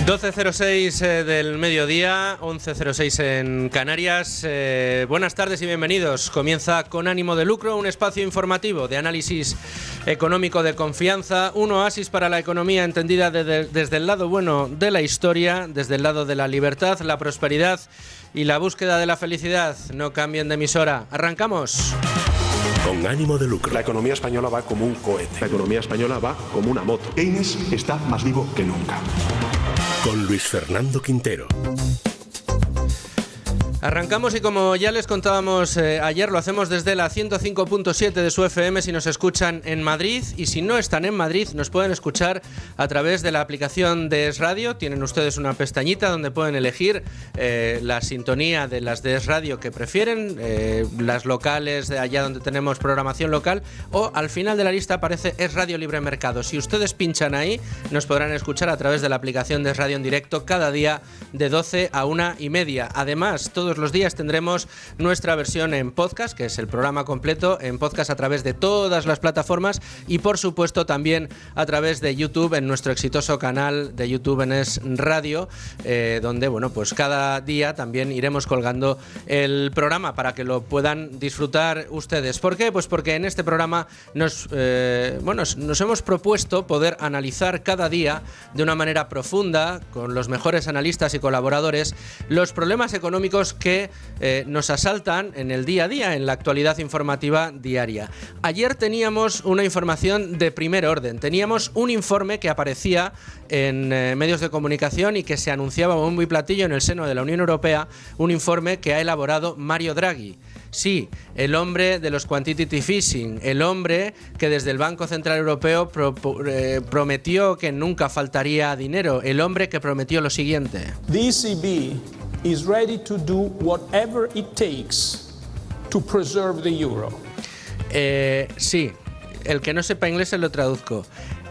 12:06 del mediodía, 11:06 en Canarias. Buenas tardes y bienvenidos. Comienza Con Ánimo de Lucro, un espacio informativo de análisis económico de confianza, un oasis para la economía entendida desde el lado bueno de la historia, desde el lado de la libertad, la prosperidad y la búsqueda de la felicidad. No cambien de emisora. ¡Arrancamos! Con ánimo de lucro. La economía española va como un cohete. La economía española va como una moto. Keynes está más vivo que nunca. Con Luis Fernando Quintero. Arrancamos y como ya les contábamos ayer, lo hacemos desde la 105.7 de su FM si nos escuchan en Madrid, y si no están en Madrid nos pueden escuchar a través de la aplicación de Es Radio. Tienen ustedes una pestañita donde pueden elegir la sintonía de las de Es Radio que prefieren, las locales de allá donde tenemos programación local, o al final de la lista aparece Es Radio Libre Mercado. Si ustedes pinchan ahí nos podrán escuchar a través de la aplicación de Es Radio en directo cada día de 12 a 1:30. Además, todos los días tendremos nuestra versión en podcast, que es el programa completo en podcast a través de todas las plataformas, y por supuesto también a través de YouTube, en nuestro exitoso canal de YouTube en Es Radio, donde pues cada día también iremos colgando el programa para que lo puedan disfrutar ustedes. ¿Por qué? Pues porque en este programa nos hemos propuesto poder analizar cada día de una manera profunda, con los mejores analistas y colaboradores, los problemas económicos que nos asaltan en el día a día, en la actualidad informativa diaria. Ayer teníamos una información de primer orden. Teníamos un informe que aparecía en medios de comunicación y que se anunciaba bombo y platillo en el seno de la Unión Europea, un informe que ha elaborado Mario Draghi. Sí, el hombre de los quantitative easing, el hombre que desde el Banco Central Europeo prometió que nunca faltaría dinero, el hombre que prometió lo siguiente. The ECB is ready to do whatever it takes to preserve the euro. Sí, el que no sepa inglés se lo traduzco.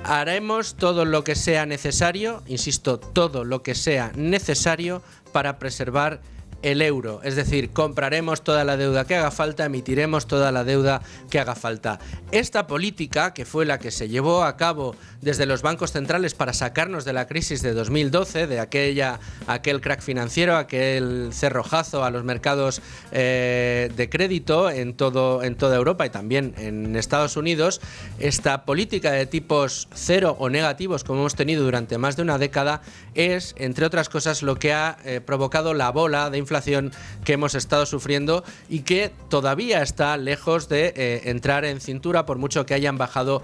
Haremos todo lo que sea necesario, insisto, todo lo que sea necesario para preservar el euro, es decir, compraremos toda la deuda que haga falta, emitiremos toda la deuda que haga falta. Esta política, que fue la que se llevó a cabo desde los bancos centrales para sacarnos de la crisis de 2012, de aquel crack financiero, aquel cerrojazo a los mercados de crédito en toda Europa y también en Estados Unidos, esta política de tipos cero o negativos, como hemos tenido durante más de una década, es, entre otras cosas, lo que ha provocado la bola de inflación que hemos estado sufriendo y que todavía está lejos de entrar en cintura, por mucho que hayan bajado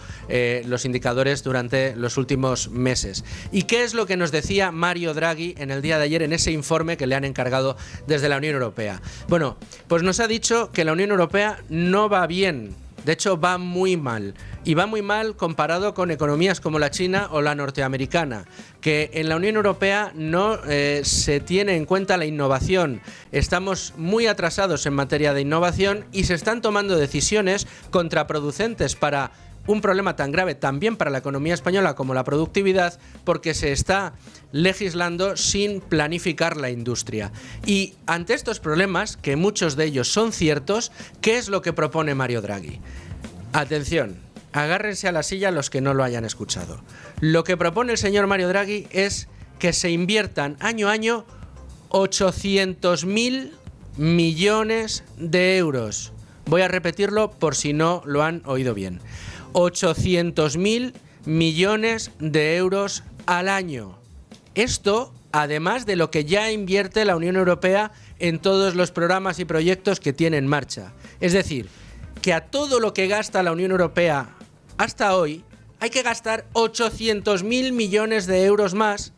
los indicadores durante los últimos meses. ¿Y qué es lo que nos decía Mario Draghi en el día de ayer en ese informe que le han encargado desde la Unión Europea? Bueno, pues nos ha dicho que la Unión Europea no va bien. De hecho, va muy mal. Y va muy mal comparado con economías como la China o la norteamericana, que en la Unión Europea no se tiene en cuenta la innovación. Estamos muy atrasados en materia de innovación y se están tomando decisiones contraproducentes para un problema tan grave también para la economía española como la productividad, porque se está legislando sin planificar la industria. Y ante estos problemas, que muchos de ellos son ciertos, ¿qué es lo que propone Mario Draghi? Atención, agárrense a la silla los que no lo hayan escuchado. Lo que propone el señor Mario Draghi es que se inviertan año a año 800.000 millones de euros. Voy a repetirlo por si no lo han oído bien. 800.000 millones de euros al año. Esto, además de lo que ya invierte la Unión Europea en todos los programas y proyectos que tiene en marcha. Es decir, que a todo lo que gasta la Unión Europea hasta hoy hay que gastar 800.000 millones de euros más,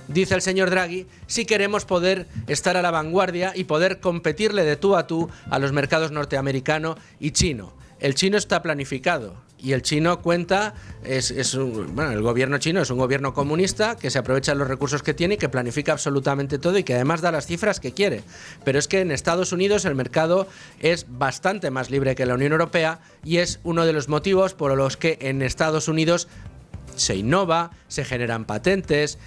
dice el señor Draghi, si queremos poder estar a la vanguardia y poder competirle de tú a tú a los mercados norteamericano y chino. El chino está planificado y el chino cuenta, el gobierno chino es un gobierno comunista que se aprovecha de los recursos que tiene y que planifica absolutamente todo y que además da las cifras que quiere. Pero es que en Estados Unidos el mercado es bastante más libre que la Unión Europea y es uno de los motivos por los que en Estados Unidos se innova, se generan patentes,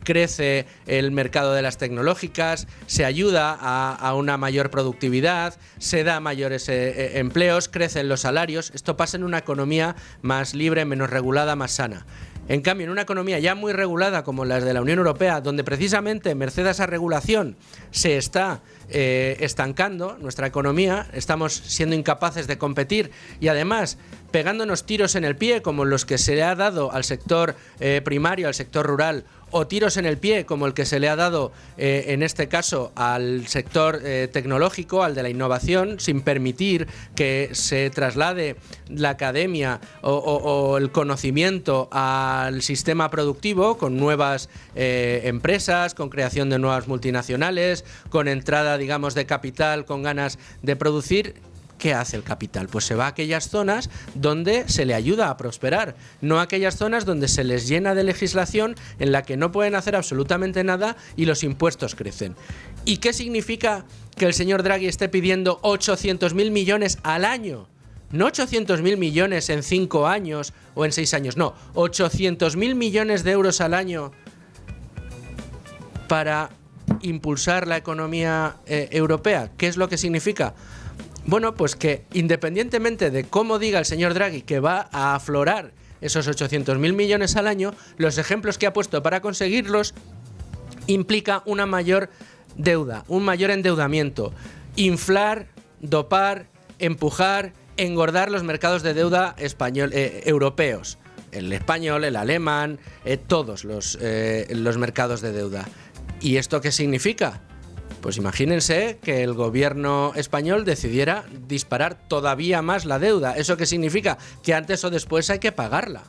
crece el mercado de las tecnológicas, se ayuda a una mayor productividad, se da mayores empleos, crecen los salarios. Esto pasa en una economía más libre, menos regulada, más sana. En cambio, en una economía ya muy regulada como la de la Unión Europea, donde precisamente merced a esa regulación se está estancando nuestra economía, estamos siendo incapaces de competir y además pegándonos tiros en el pie como los que se le ha dado al sector primario, al sector rural, o tiros en el pie como el que se le ha dado en este caso al sector tecnológico, al de la innovación, sin permitir que se traslade la academia o el conocimiento al sistema productivo con nuevas empresas, con creación de nuevas multinacionales, con entrada, digamos, de capital con ganas de producir. ¿Qué hace el capital? Pues se va a aquellas zonas donde se le ayuda a prosperar, no a aquellas zonas donde se les llena de legislación en la que no pueden hacer absolutamente nada y los impuestos crecen. ¿Y qué significa que el señor Draghi esté pidiendo 800.000 millones al año? No 800.000 millones en 5 años o en 6 años, no, 800.000 millones de euros al año para impulsar la economía europea. ¿Qué es lo que significa? Bueno, pues que independientemente de cómo diga el señor Draghi que va a aflorar esos 800.000 millones al año, los ejemplos que ha puesto para conseguirlos implica una mayor deuda, un mayor endeudamiento, inflar, dopar, empujar, engordar los mercados de deuda europeos, el español, el alemán, todos los mercados de deuda. ¿Y esto qué significa? Pues imagínense que el gobierno español decidiera disparar todavía más la deuda. ¿Eso qué significa? Que antes o después hay que pagarla.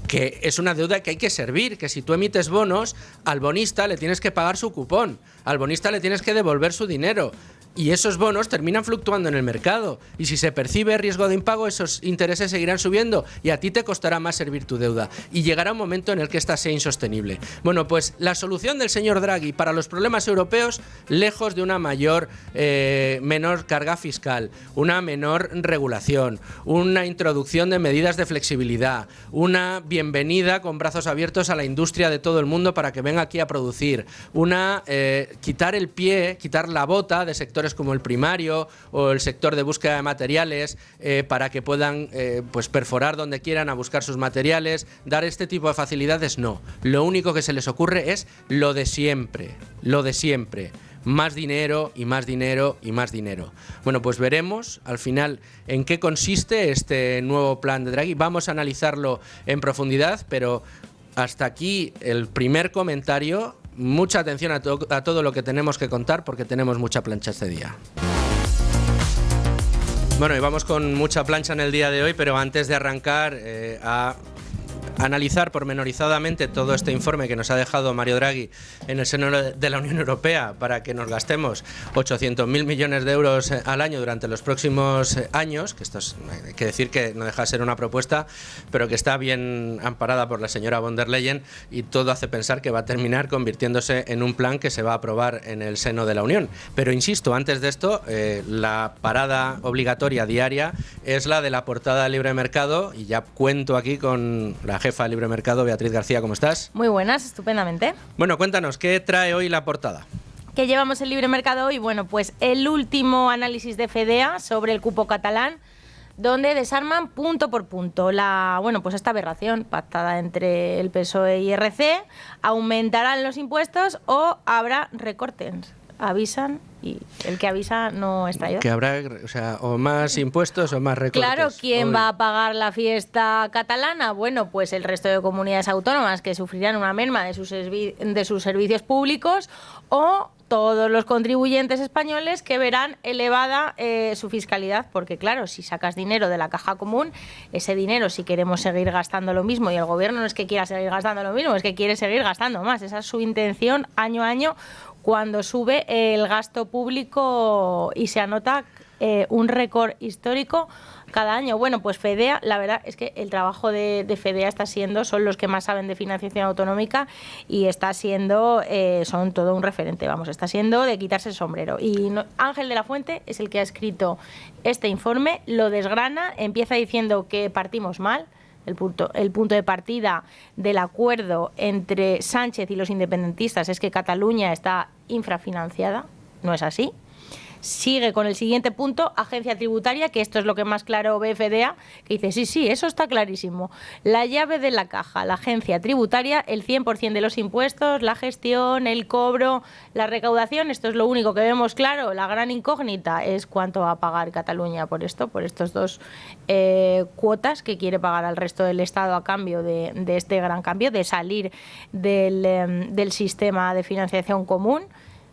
Que es una deuda que hay que servir, que si tú emites bonos, al bonista le tienes que pagar su cupón, al bonista le tienes que devolver su dinero. Y esos bonos terminan fluctuando en el mercado. Y si se percibe riesgo de impago, esos intereses seguirán subiendo y a ti te costará más servir tu deuda. Y llegará un momento en el que esta sea insostenible. Bueno, pues la solución del señor Draghi para los problemas europeos, lejos de una menor carga fiscal, una menor regulación, una introducción de medidas de flexibilidad, una bienvenida con brazos abiertos a la industria de todo el mundo para que venga aquí a producir, quitar la bota de sectores como el primario o el sector de búsqueda de materiales para que puedan pues perforar donde quieran a buscar sus materiales, dar este tipo de facilidades, no. Lo único que se les ocurre es lo de siempre, más dinero y más dinero y más dinero. Bueno, pues veremos al final en qué consiste este nuevo plan de Draghi. Vamos a analizarlo en profundidad, pero hasta aquí el primer comentario. Mucha atención a todo lo que tenemos que contar porque tenemos mucha plancha este día. Bueno, y vamos con mucha plancha en el día de hoy, pero antes de arrancar a analizar pormenorizadamente todo este informe que nos ha dejado Mario Draghi en el seno de la Unión Europea para que nos gastemos 800.000 millones de euros al año durante los próximos años, que esto es, hay que decir que no deja de ser una propuesta, pero que está bien amparada por la señora von der Leyen y todo hace pensar que va a terminar convirtiéndose en un plan que se va a aprobar en el seno de la Unión. Pero insisto, antes de esto, la parada obligatoria diaria es la de la portada de Libre Mercado y ya cuento aquí con la jefa de Libre Mercado, Beatriz García, ¿cómo estás? Muy buenas, estupendamente. Bueno, cuéntanos, ¿qué trae hoy la portada? ¿Qué llevamos en Libre Mercado hoy? Bueno, pues el último análisis de FEDEA sobre el cupo catalán, donde desarman punto por punto pues esta aberración pactada entre el PSOE y RC. ¿Aumentarán los impuestos o habrá recortes? Avisan y el que avisa no está yo. Que habrá, o más impuestos o más recortes. Claro, ¿quién va a pagar la fiesta catalana? Bueno, pues el resto de comunidades autónomas que sufrirán una merma de sus servicios públicos o todos los contribuyentes españoles que verán elevada su fiscalidad, porque claro, si sacas dinero de la caja común, ese dinero, si queremos seguir gastando lo mismo, y el gobierno no es que quiera seguir gastando lo mismo, es que quiere seguir gastando más, esa es su intención año a año, cuando sube el gasto público y se anota un récord histórico cada año. Bueno, pues FEDEA, la verdad es que el trabajo de FEDEA son los que más saben de financiación autonómica y son todo un referente, está siendo de quitarse el sombrero. Y Ángel de la Fuente es el que ha escrito este informe, lo desgrana, empieza diciendo que partimos mal. El punto de partida del acuerdo entre Sánchez y los independentistas es que Cataluña está infrafinanciada, no es así. sigue con el siguiente punto, agencia tributaria, que esto es lo que más claro ve FDA, que dice, sí, eso está clarísimo. La llave de la caja, la agencia tributaria, el 100% de los impuestos, la gestión, el cobro, la recaudación, esto es lo único que vemos claro. La gran incógnita es cuánto va a pagar Cataluña por esto, por estos dos cuotas que quiere pagar al resto del Estado a cambio de este gran cambio, de salir del sistema de financiación común.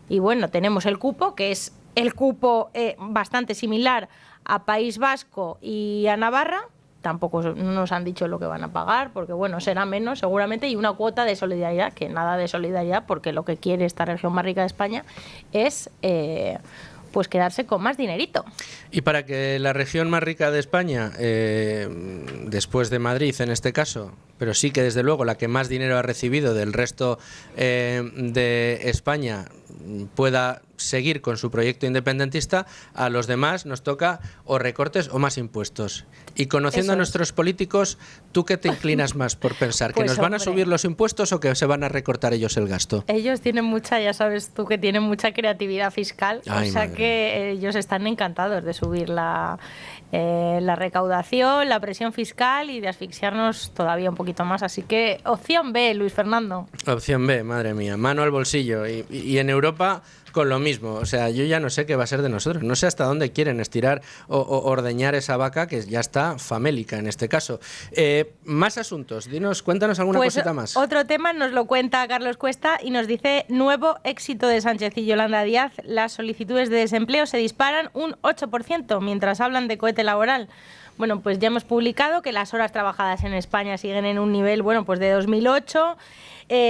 Y bueno, tenemos el cupo, que es el cupo bastante similar a País Vasco y a Navarra. Tampoco nos han dicho lo que van a pagar, porque bueno, será menos seguramente, y una cuota de solidaridad, que nada de solidaridad, porque lo que quiere esta región más rica de España es pues quedarse con más dinerito. Y para que la región más rica de España, después de Madrid en este caso, pero sí que desde luego la que más dinero ha recibido del resto de España, pueda seguir con su proyecto independentista, a los demás nos toca o recortes o más impuestos. Y conociendo a nuestros políticos, ¿tú qué te inclinas más por pensar? ¿Que nos van a subir los impuestos o que se van a recortar ellos el gasto? Ellos tienen mucha, ya sabes tú, que tienen mucha creatividad fiscal. Ay, o sea que ellos están encantados de subir la recaudación, la presión fiscal y de asfixiarnos todavía un poquito más. Así que opción B, Luis Fernando. Opción B, madre mía, mano al bolsillo. Y en Europa con lo mismo. O sea, yo ya no sé qué va a ser de nosotros. No sé hasta dónde quieren estirar o ordeñar esa vaca que ya está famélica en este caso. Más asuntos. Cuéntanos alguna cosita más. Otro tema nos lo cuenta Carlos Cuesta y nos dice: nuevo éxito de Sánchez y Yolanda Díaz. Las solicitudes de desempleo se disparan un 8% mientras hablan de cohete laboral. Bueno, pues ya hemos publicado que las horas trabajadas en España siguen en un nivel, bueno, pues de 2008.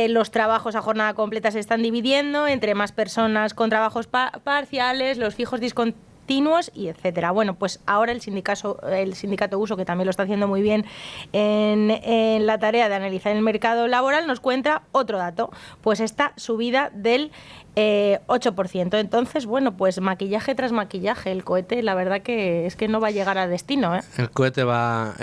Los trabajos a jornada completa se están dividiendo entre más personas con trabajos parciales, los fijos discontinuos y etcétera. Bueno, pues ahora el sindicato Uso, que también lo está haciendo muy bien en la tarea de analizar el mercado laboral, nos cuenta otro dato, pues esta subida del 8%. Entonces, bueno, pues maquillaje tras maquillaje. El cohete, la verdad que es que no va a llegar a destino, ¿eh? El cohete va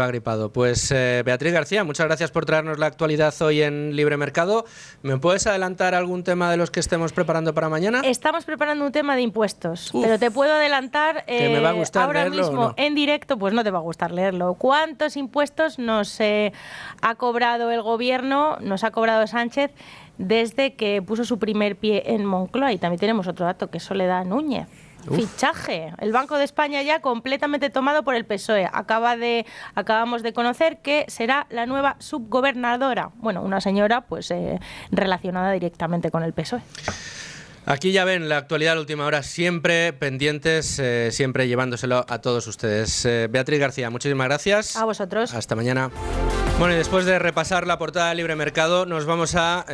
gripado. Pues Beatriz García, muchas gracias por traernos la actualidad hoy en Libre Mercado. ¿Me puedes adelantar algún tema de los que estemos preparando para mañana? Estamos preparando un tema de impuestos, pero te puedo adelantar que me va a gustar ahora leerlo, mismo, ¿o no? En directo, pues no te va a gustar leerlo. ¿Cuántos impuestos nos ha cobrado el gobierno, nos ha cobrado Sánchez desde que puso su primer pie en Moncloa? Y también tenemos otro dato, que es Soledad Núñez. Fichaje. El Banco de España ya completamente tomado por el PSOE. Acabamos de conocer que será la nueva subgobernadora. Bueno, una señora pues relacionada directamente con el PSOE. Aquí ya ven la actualidad de la última hora, siempre pendientes, siempre llevándoselo a todos ustedes. Beatriz García, muchísimas gracias. A vosotros. Hasta mañana. Bueno, y después de repasar la portada de Libre Mercado, nos vamos a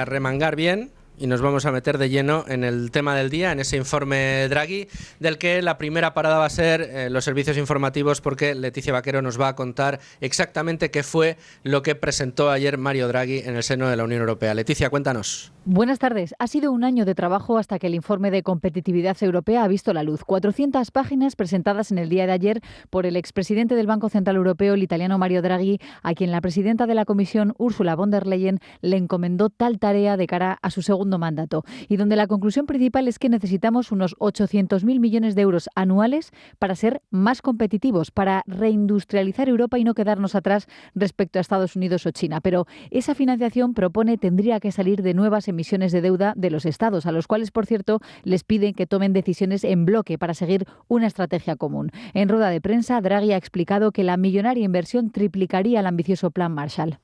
remangar bien y nos vamos a meter de lleno en el tema del día, en ese informe Draghi, del que la primera parada va a ser los servicios informativos, porque Leticia Vaquero nos va a contar exactamente qué fue lo que presentó ayer Mario Draghi en el seno de la Unión Europea. Leticia, cuéntanos. Buenas tardes. Ha sido un año de trabajo hasta que el informe de competitividad europea ha visto la luz. 400 páginas presentadas en el día de ayer por el expresidente del Banco Central Europeo, el italiano Mario Draghi, a quien la presidenta de la Comisión, Ursula von der Leyen, le encomendó tal tarea de cara a su segundo mandato, y donde la conclusión principal es que necesitamos unos 800.000 millones de euros anuales para ser más competitivos, para reindustrializar Europa y no quedarnos atrás respecto a Estados Unidos o China. Pero esa financiación, propone, tendría que salir de nuevas emisiones de deuda de los Estados, a los cuales, por cierto, les piden que tomen decisiones en bloque para seguir una estrategia común. En rueda de prensa, Draghi ha explicado que la millonaria inversión triplicaría el ambicioso Plan Marshall.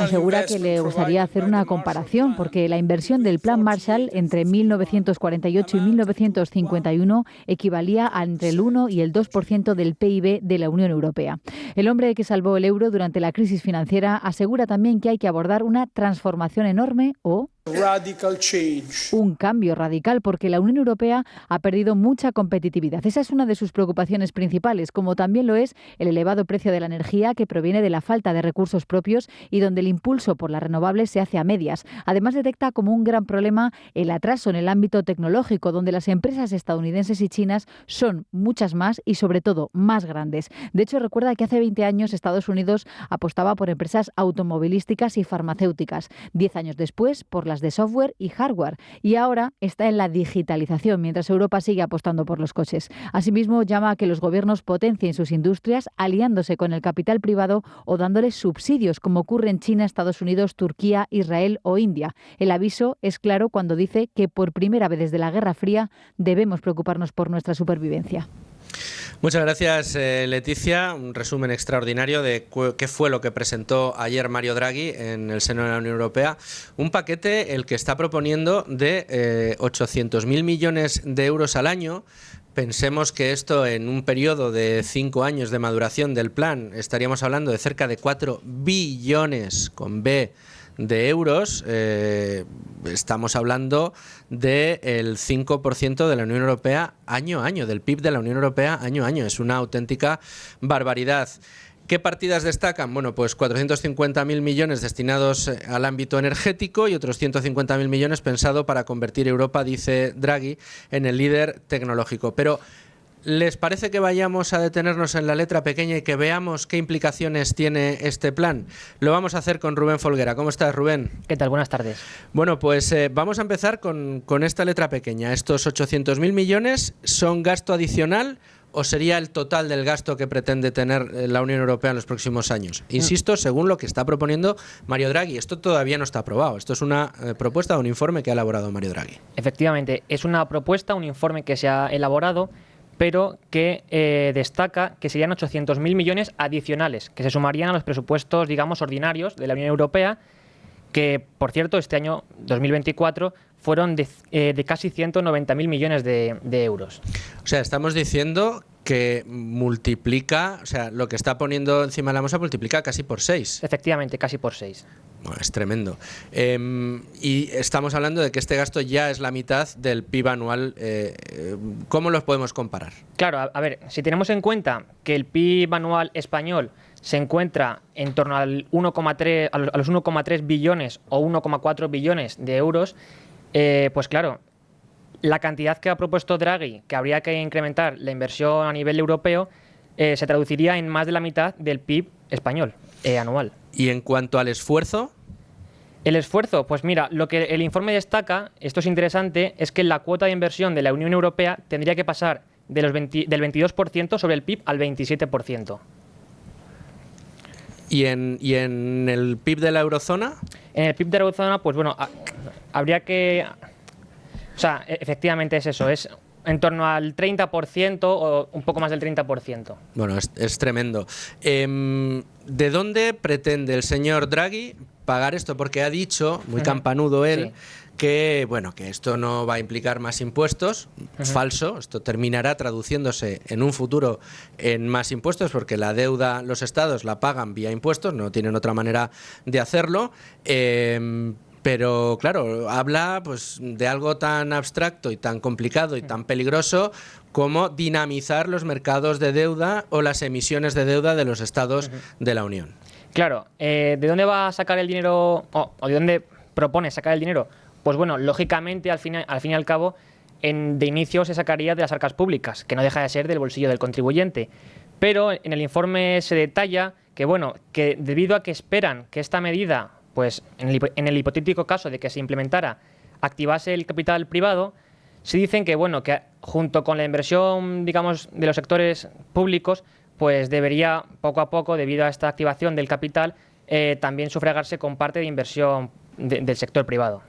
Asegura que le gustaría hacer una comparación, porque la inversión del Plan Marshall entre 1948 y 1951 equivalía a entre el 1 y el 2% del PIB de la Unión Europea. El hombre que salvó el euro durante la crisis financiera asegura también que hay que abordar una transformación enorme o un cambio radical, porque la Unión Europea ha perdido mucha competitividad. Esa es una de sus preocupaciones principales, como también lo es el elevado precio de la energía, que proviene de la falta de recursos propios y donde el impulso por las renovables se hace a medias. Además, detecta como un gran problema el atraso en el ámbito tecnológico, donde las empresas estadounidenses y chinas son muchas más y, sobre todo, más grandes. De hecho, recuerda que hace 20 años Estados Unidos apostaba por empresas automovilísticas y farmacéuticas. 10 años después, por las temas de software y hardware. Y ahora está en la digitalización, mientras Europa sigue apostando por los coches. Asimismo, llama a que los gobiernos potencien sus industrias aliándose con el capital privado o dándoles subsidios, como ocurre en China, Estados Unidos, Turquía, Israel o India. El aviso es claro cuando dice que por primera vez desde la Guerra Fría debemos preocuparnos por nuestra supervivencia. Muchas gracias, Leticia. Un resumen extraordinario de qué fue lo que presentó ayer Mario Draghi en el seno de la Unión Europea. Un paquete el que está proponiendo de 800.000 millones de euros al año. Pensemos que esto en un periodo de 5 años de maduración del plan estaríamos hablando de cerca de 4 billones con B de euros. Estamos hablando del 5% de la Unión Europea año a año, del PIB de la Unión Europea año a año. Es una auténtica barbaridad. ¿Qué partidas destacan? Bueno, pues 450.000 millones destinados al ámbito energético y otros 150.000 millones pensado para convertir Europa, dice Draghi, en el líder tecnológico. Pero ¿les parece que vayamos a detenernos en la letra pequeña y que veamos qué implicaciones tiene este plan? Lo vamos a hacer con Rubén Folguera. ¿Cómo estás, Rubén? ¿Qué tal? Buenas tardes. Bueno, pues vamos a empezar con esta letra pequeña. ¿Estos 800.000 millones son gasto adicional o sería el total del gasto que pretende tener la Unión Europea en los próximos años? Insisto, según lo que está proponiendo Mario Draghi. Esto todavía no está aprobado. Esto es una propuesta, un informe que ha elaborado Mario Draghi. Efectivamente, es una propuesta, un informe que se ha elaborado, pero que destaca que serían 800.000 millones adicionales, que se sumarían a los presupuestos, digamos, ordinarios de la Unión Europea, que, por cierto, este año 2024 fueron de casi 190.000 millones de euros. O sea, estamos diciendo que multiplica, o sea, lo que está poniendo encima de la mesa multiplica casi por 6. Efectivamente, casi por 6. Bueno, es tremendo. Y estamos hablando de que este gasto ya es la mitad del PIB anual. ¿Cómo los podemos comparar? Claro, a ver, si tenemos en cuenta que el PIB anual español se encuentra en torno al 1,3, a los 1,3 billones o 1,4 billones de euros, pues claro, la cantidad que ha propuesto Draghi, que habría que incrementar la inversión a nivel europeo, se traduciría en más de la mitad del PIB español anual. ¿Y en cuanto al esfuerzo? El esfuerzo, pues mira, lo que el informe destaca, esto es interesante, es que la cuota de inversión de la Unión Europea tendría que pasar del 22% sobre el PIB al 27%. ¿Y en el PIB de la eurozona? En el PIB de la eurozona, pues bueno, habría que... O sea, efectivamente es eso, es en torno al 30% o un poco más del 30%. Bueno, es tremendo. ¿De dónde pretende el señor Draghi pagar esto? Porque ha dicho, muy campanudo él, sí, que bueno, que esto no va a implicar más impuestos. Falso, esto terminará traduciéndose en un futuro en más impuestos, porque la deuda los estados la pagan vía impuestos, no tienen otra manera de hacerlo. Pero claro, habla pues de algo tan abstracto y tan complicado y tan peligroso como dinamizar los mercados de deuda o las emisiones de deuda de los estados de la Unión. Claro, ¿de dónde va a sacar el dinero o de dónde propone sacar el dinero? Pues bueno, lógicamente al fin y al cabo, de inicio se sacaría de las arcas públicas, que no deja de ser del bolsillo del contribuyente. Pero en el informe se detalla que bueno, que debido a que esperan que esta medida, pues en el hipotético caso de que se implementara, activase el capital privado, se dicen que bueno, que junto con la inversión, digamos, de los sectores públicos, pues debería poco a poco, debido a esta activación del capital, también sufragarse con parte de inversión del sector privado.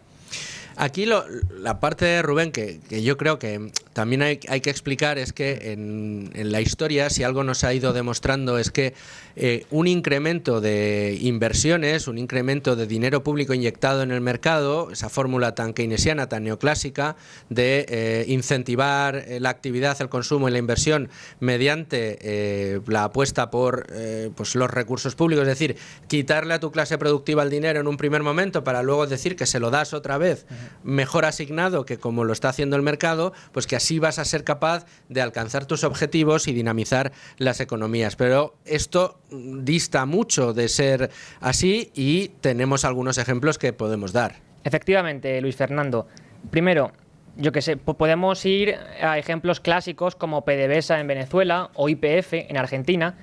Aquí la parte de Rubén, que yo creo que también hay que explicar, es que en la historia, si algo nos ha ido demostrando, es que un incremento de inversiones, un incremento de dinero público inyectado en el mercado, esa fórmula tan keynesiana, tan neoclásica, de incentivar la actividad, el consumo y la inversión mediante la apuesta por pues los recursos públicos, es decir, quitarle a tu clase productiva el dinero en un primer momento para luego decir que se lo das otra vez mejor asignado que como lo está haciendo el mercado, pues que así vas a ser capaz de alcanzar tus objetivos y dinamizar las economías. Pero esto dista mucho de ser así y tenemos algunos ejemplos que podemos dar. Efectivamente, Luis Fernando. Primero, yo que sé, podemos ir a ejemplos clásicos como PDVSA en Venezuela o YPF en Argentina,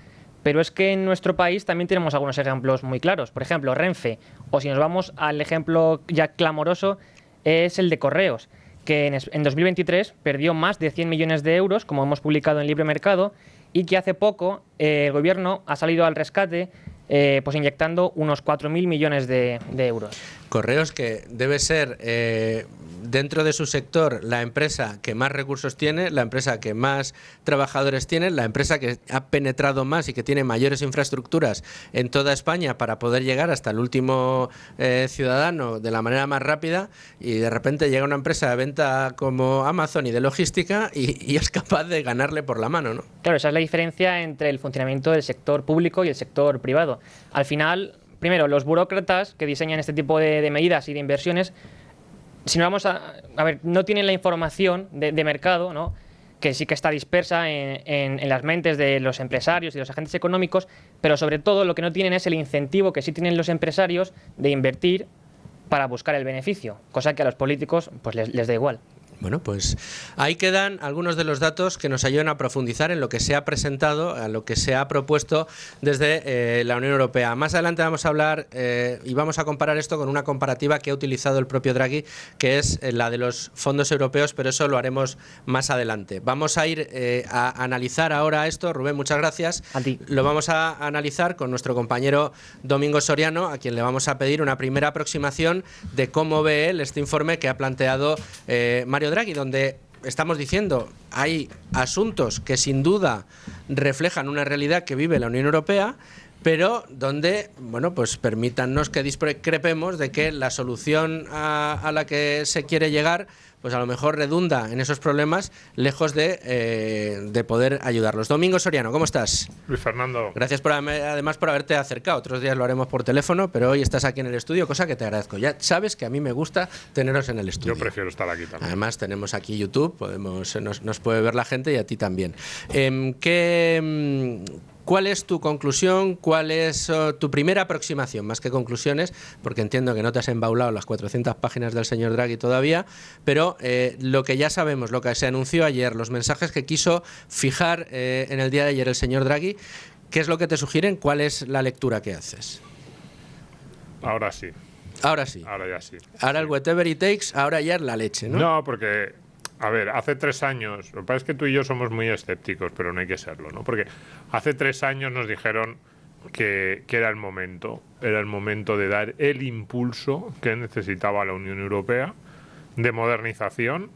Pero es que en nuestro país también tenemos algunos ejemplos muy claros. Por ejemplo, Renfe, o si nos vamos al ejemplo ya clamoroso, es el de Correos, que en 2023 perdió más de 100 millones de euros, como hemos publicado en Libre Mercado, y que hace poco el gobierno ha salido al rescate pues inyectando unos 4.000 millones de euros. Correos, que debe ser dentro de su sector la empresa que más recursos tiene, la empresa que más trabajadores tiene, la empresa que ha penetrado más y que tiene mayores infraestructuras en toda España para poder llegar hasta el último ciudadano de la manera más rápida, y de repente llega una empresa de venta como Amazon y de logística y es capaz de ganarle por la mano, ¿no? Claro, esa es la diferencia entre el funcionamiento del sector público y el sector privado. Al final, primero, los burócratas que diseñan este tipo de medidas y de inversiones, si no vamos a ver, no tienen la información de mercado, ¿no?, que sí que está dispersa en las mentes de los empresarios y los agentes económicos, pero sobre todo lo que no tienen es el incentivo que sí tienen los empresarios de invertir para buscar el beneficio, cosa que a los políticos pues les da igual. Bueno, pues ahí quedan algunos de los datos que nos ayudan a profundizar en lo que se ha presentado, a lo que se ha propuesto desde la Unión Europea. Más adelante vamos a hablar y vamos a comparar esto con una comparativa que ha utilizado el propio Draghi, que es la de los fondos europeos, pero eso lo haremos más adelante. Vamos a ir a analizar ahora esto. Rubén, muchas gracias. A ti. Lo vamos a analizar con nuestro compañero Domingo Soriano, a quien le vamos a pedir una primera aproximación de cómo ve él este informe que ha planteado Mario Draghi, donde estamos diciendo hay asuntos que sin duda reflejan una realidad que vive la Unión Europea, pero donde, bueno, pues permítannos que discrepemos de que la solución a la que se quiere llegar pues a lo mejor redunda en esos problemas, lejos de poder ayudarlos. Domingo Soriano, ¿cómo estás? Luis Fernando. Gracias además por haberte acercado. Otros días lo haremos por teléfono, pero hoy estás aquí en el estudio, cosa que te agradezco. Ya sabes que a mí me gusta teneros en el estudio. Yo prefiero estar aquí también. Además tenemos aquí YouTube, nos puede ver la gente y a ti también. ¿Cuál es tu conclusión? ¿Cuál es tu primera aproximación? Más que conclusiones, porque entiendo que no te has embaulado las 400 páginas del señor Draghi todavía, pero lo que ya sabemos, lo que se anunció ayer, los mensajes que quiso fijar en el día de ayer el señor Draghi, ¿qué es lo que te sugieren? ¿Cuál es la lectura que haces? Ahora sí. Ahora sí. Ahora ya sí. Ahora el whatever it takes, ahora ya es la leche, ¿no? No, porque... A ver, hace 3 años, lo que pasa es que tú y yo somos muy escépticos, pero no hay que serlo, ¿no? Porque hace 3 años nos dijeron que era el momento de dar el impulso que necesitaba la Unión Europea de modernización,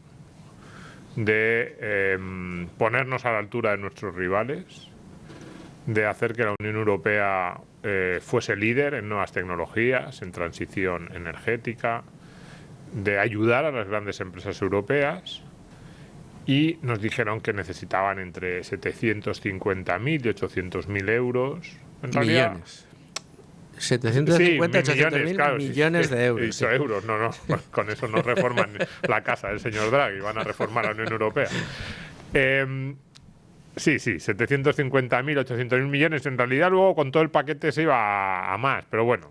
de ponernos a la altura de nuestros rivales, de hacer que la Unión Europea fuese líder en nuevas tecnologías, en transición energética, de ayudar a las grandes empresas europeas. Y nos dijeron que necesitaban entre 750.000 y 800.000 euros. En realidad, millones. 750, 800.000 claro, millones de euros. Sí. Euros, no. Con eso no reforman la casa del señor Draghi, van a reformar la Unión Europea. Sí, 750.000, 800.000 millones. En realidad luego con todo el paquete se iba a más, pero bueno.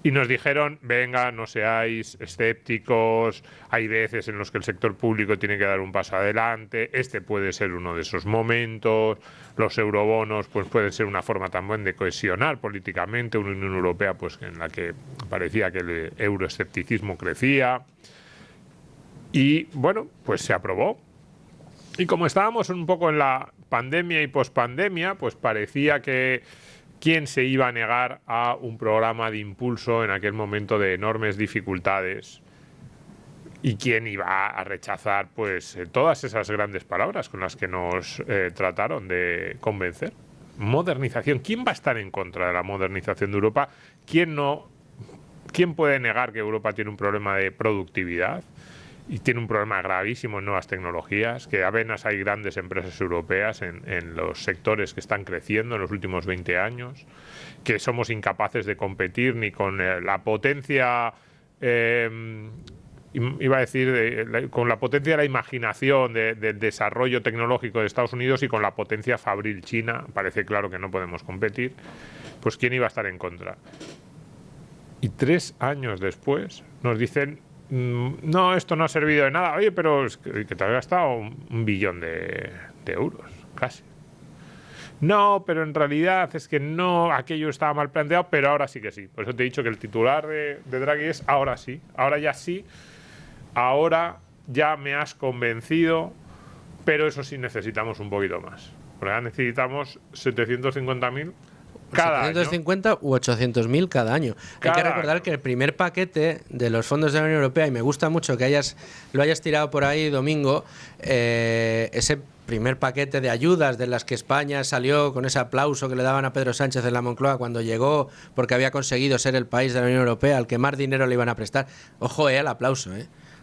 Y nos dijeron, venga, no seáis escépticos, hay veces en los que el sector público tiene que dar un paso adelante, este puede ser uno de esos momentos, los eurobonos pues pueden ser una forma también de cohesionar políticamente una Unión Europea pues en la que parecía que el euroescepticismo crecía. Y bueno, pues se aprobó. Y como estábamos un poco en la pandemia y pospandemia, pues parecía que ¿quién se iba a negar a un programa de impulso en aquel momento de enormes dificultades? ¿Y quién iba a rechazar pues todas esas grandes palabras con las que nos trataron de convencer? Modernización. ¿Quién va a estar en contra de la modernización de Europa? ¿Quién puede negar que Europa tiene un problema de productividad? Y tiene un problema gravísimo en nuevas tecnologías, que apenas hay grandes empresas europeas en los sectores que están creciendo en los últimos 20 años, que somos incapaces de competir ni con la potencia, iba a decir, con la potencia de la imaginación, del desarrollo tecnológico de Estados Unidos y con la potencia fabril china. Parece claro que no podemos competir. Pues ¿quién iba a estar en contra? Y 3 años después nos dicen, no, esto no ha servido de nada. Oye, pero es que te has gastado 1 billón de euros, casi. No, pero en realidad es que no, aquello estaba mal planteado, pero ahora sí que sí. Por eso te he dicho que el titular de Draghi es ahora sí, ahora ya sí, ahora ya me has convencido, pero eso sí necesitamos un poquito más. Porque ahora necesitamos 750.000 cada 750 año. u 800.000 cada año. Hay que recordar que el primer paquete de los fondos de la Unión Europea, y me gusta mucho que lo hayas tirado por ahí, Domingo, ese primer paquete de ayudas de las que España salió con ese aplauso que le daban a Pedro Sánchez en la Moncloa cuando llegó, porque había conseguido ser el país de la Unión Europea al que más dinero le iban a prestar. Ojo, al aplauso,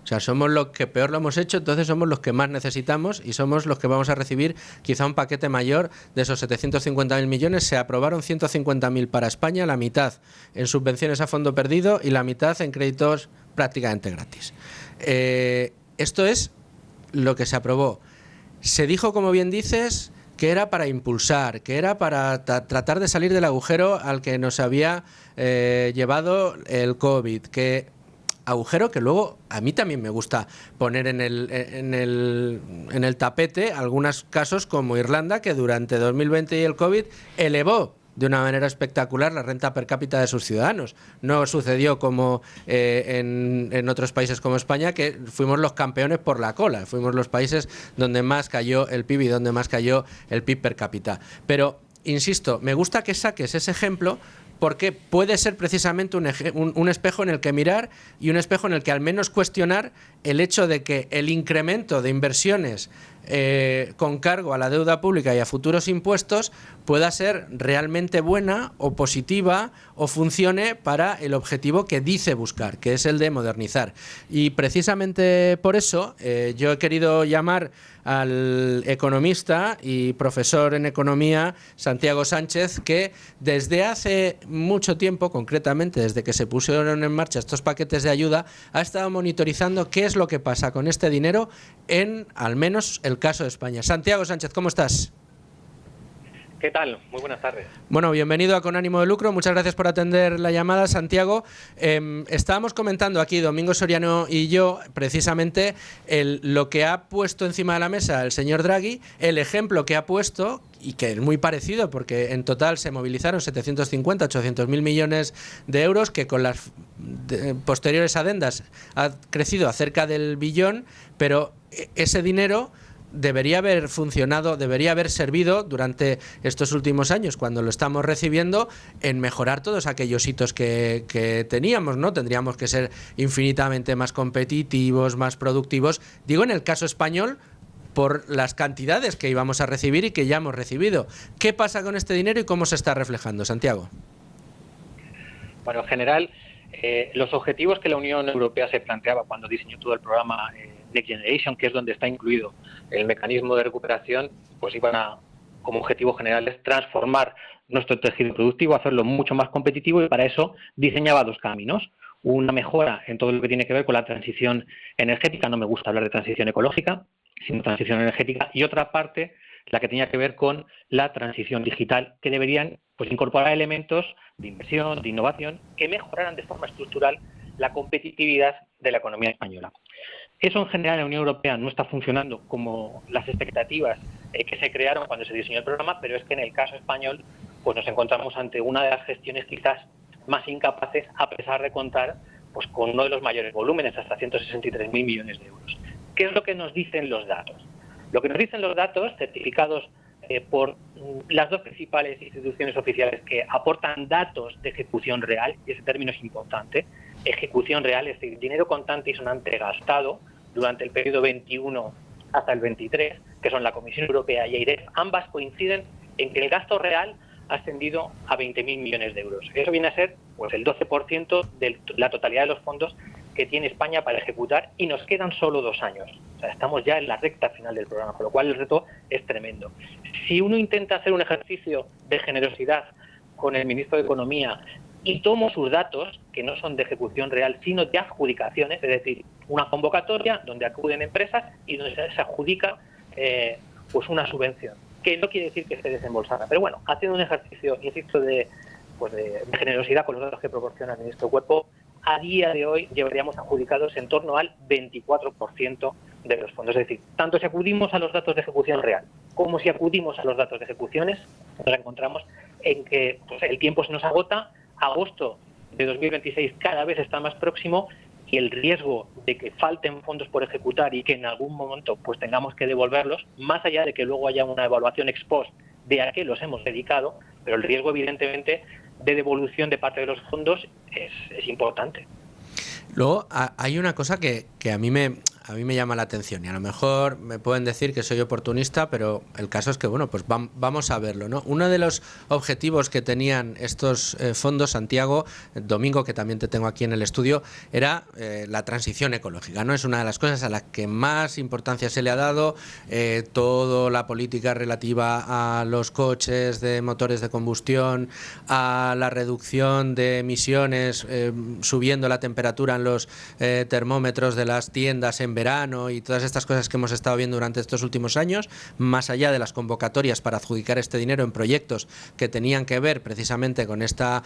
O sea, somos los que peor lo hemos hecho, entonces somos los que más necesitamos y somos los que vamos a recibir quizá un paquete mayor de esos 750.000 millones. Se aprobaron 150.000 para España, la mitad en subvenciones a fondo perdido y la mitad en créditos prácticamente gratis. Esto es lo que se aprobó. Se dijo, como bien dices, que era para impulsar, que era para tratar de salir del agujero al que nos había llevado el COVID, agujero que luego a mí también me gusta poner en el tapete algunos casos como Irlanda, que durante 2020 y el COVID elevó de una manera espectacular la renta per cápita de sus ciudadanos. No sucedió como en otros países como España, que fuimos los campeones por la cola, fuimos los países donde más cayó el PIB y donde más cayó el PIB per cápita. Pero, insisto, me gusta que saques ese ejemplo porque puede ser precisamente un espejo en el que mirar y un espejo en el que al menos cuestionar el hecho de que el incremento de inversiones con cargo a la deuda pública y a futuros impuestos pueda ser realmente buena o positiva o funcione para el objetivo que dice buscar, que es el de modernizar. Y precisamente por eso yo he querido llamar al economista y profesor en economía Santiago Sánchez, que desde hace mucho tiempo, concretamente desde que se pusieron en marcha estos paquetes de ayuda, ha estado monitorizando qué es lo que pasa con este dinero en al menos el caso de España. Santiago Sánchez, ¿cómo estás? ¿Qué tal? Muy buenas tardes. Bueno, bienvenido a Con Ánimo de Lucro. Muchas gracias por atender la llamada, Santiago. Estábamos comentando aquí, Domingo Soriano y yo, precisamente lo que ha puesto encima de la mesa el señor Draghi, el ejemplo que ha puesto, y que es muy parecido, porque en total se movilizaron 750, 800.000 millones de euros, que con las posteriores adendas ha crecido a cerca del billón, pero ese dinero debería haber funcionado, debería haber servido durante estos últimos años, cuando lo estamos recibiendo, en mejorar todos aquellos hitos que teníamos, ¿no? Tendríamos que ser infinitamente más competitivos, más productivos. Digo, en el caso español, por las cantidades que íbamos a recibir y que ya hemos recibido. ¿Qué pasa con este dinero y cómo se está reflejando, Santiago? Bueno, en general, los objetivos que la Unión Europea se planteaba cuando diseñó todo el programa Next Generation, que es donde está incluido el mecanismo de recuperación, pues iban como objetivos generales, transformar nuestro tejido productivo, hacerlo mucho más competitivo, y para eso diseñaba dos caminos. Una mejora en todo lo que tiene que ver con la transición energética, no me gusta hablar de transición ecológica, sino transición energética, y otra parte, la que tenía que ver con la transición digital, que deberían incorporar elementos de inversión, de innovación, que mejoraran de forma estructural la competitividad de la economía española. Eso en general en la Unión Europea no está funcionando como las expectativas que se crearon cuando se diseñó el programa, pero es que en el caso español pues nos encontramos ante una de las gestiones quizás más incapaces, a pesar de contar pues con uno de los mayores volúmenes, hasta 163.000 millones de euros. ¿Qué es lo que nos dicen los datos? Lo que nos dicen los datos, certificados por las dos principales instituciones oficiales que aportan datos de ejecución real, y ese término es importante, ejecución real, es decir, dinero contante y sonante gastado durante el periodo 21 hasta el 23, que son la Comisión Europea y EIREF, ambas coinciden en que el gasto real ha ascendido a 20.000 millones de euros. Eso viene a ser pues el 12% de la totalidad de los fondos que tiene España para ejecutar, y nos quedan solo 2 años. O sea, estamos ya en la recta final del programa, con lo cual el reto es tremendo. Si uno intenta hacer un ejercicio de generosidad con el ministro de Economía y tomo sus datos, que no son de ejecución real, sino de adjudicaciones, es decir, una convocatoria donde acuden empresas y donde se adjudica pues una subvención, que no quiere decir que esté desembolsada. Pero bueno, haciendo un ejercicio, insisto, de generosidad con los datos que proporciona el ministro Cuerpo, a día de hoy llevaríamos adjudicados en torno al 24% de los fondos. Es decir, tanto si acudimos a los datos de ejecución real como si acudimos a los datos de ejecuciones, nos encontramos en que pues, el tiempo se nos agota, agosto de 2026 cada vez está más próximo y el riesgo de que falten fondos por ejecutar y que en algún momento pues tengamos que devolverlos, más allá de que luego haya una evaluación ex post de a qué los hemos dedicado, pero el riesgo evidentemente de devolución de parte de los fondos es importante. Luego hay una cosa que a mí me llama la atención y a lo mejor me pueden decir que soy oportunista, pero el caso es que, bueno, pues vamos a verlo, ¿no? Uno de los objetivos que tenían estos fondos, Santiago, Domingo, que también te tengo aquí en el estudio, era la transición ecológica, ¿no? Es una de las cosas a las que más importancia se le ha dado, toda la política relativa a los coches de motores de combustión, a la reducción de emisiones, subiendo la temperatura en los termómetros de las tiendas en verano y todas estas cosas que hemos estado viendo durante estos últimos años, más allá de las convocatorias para adjudicar este dinero en proyectos que tenían que ver precisamente con esta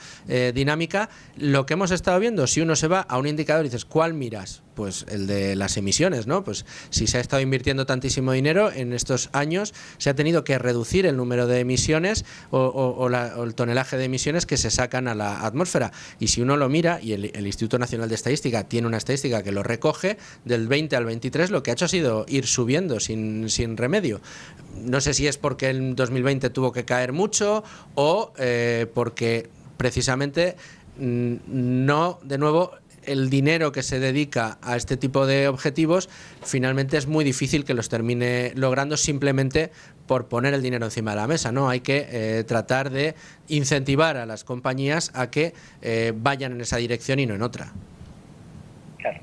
dinámica, lo que hemos estado viendo, si uno se va a un indicador y dices, ¿cuál miras? Pues el de las emisiones, ¿no? Pues si se ha estado invirtiendo tantísimo dinero en estos años, se ha tenido que reducir el número de emisiones o el tonelaje de emisiones que se sacan a la atmósfera. Y si uno lo mira, y el Instituto Nacional de Estadística tiene una estadística que lo recoge, del 20 al 23 lo que ha hecho ha sido ir subiendo sin remedio. No sé si es porque en 2020 tuvo que caer mucho o porque precisamente no, de nuevo, el dinero que se dedica a este tipo de objetivos finalmente es muy difícil que los termine logrando simplemente por poner el dinero encima de la mesa, ¿no? Hay que tratar de incentivar a las compañías a que vayan en esa dirección y no en otra. Claro.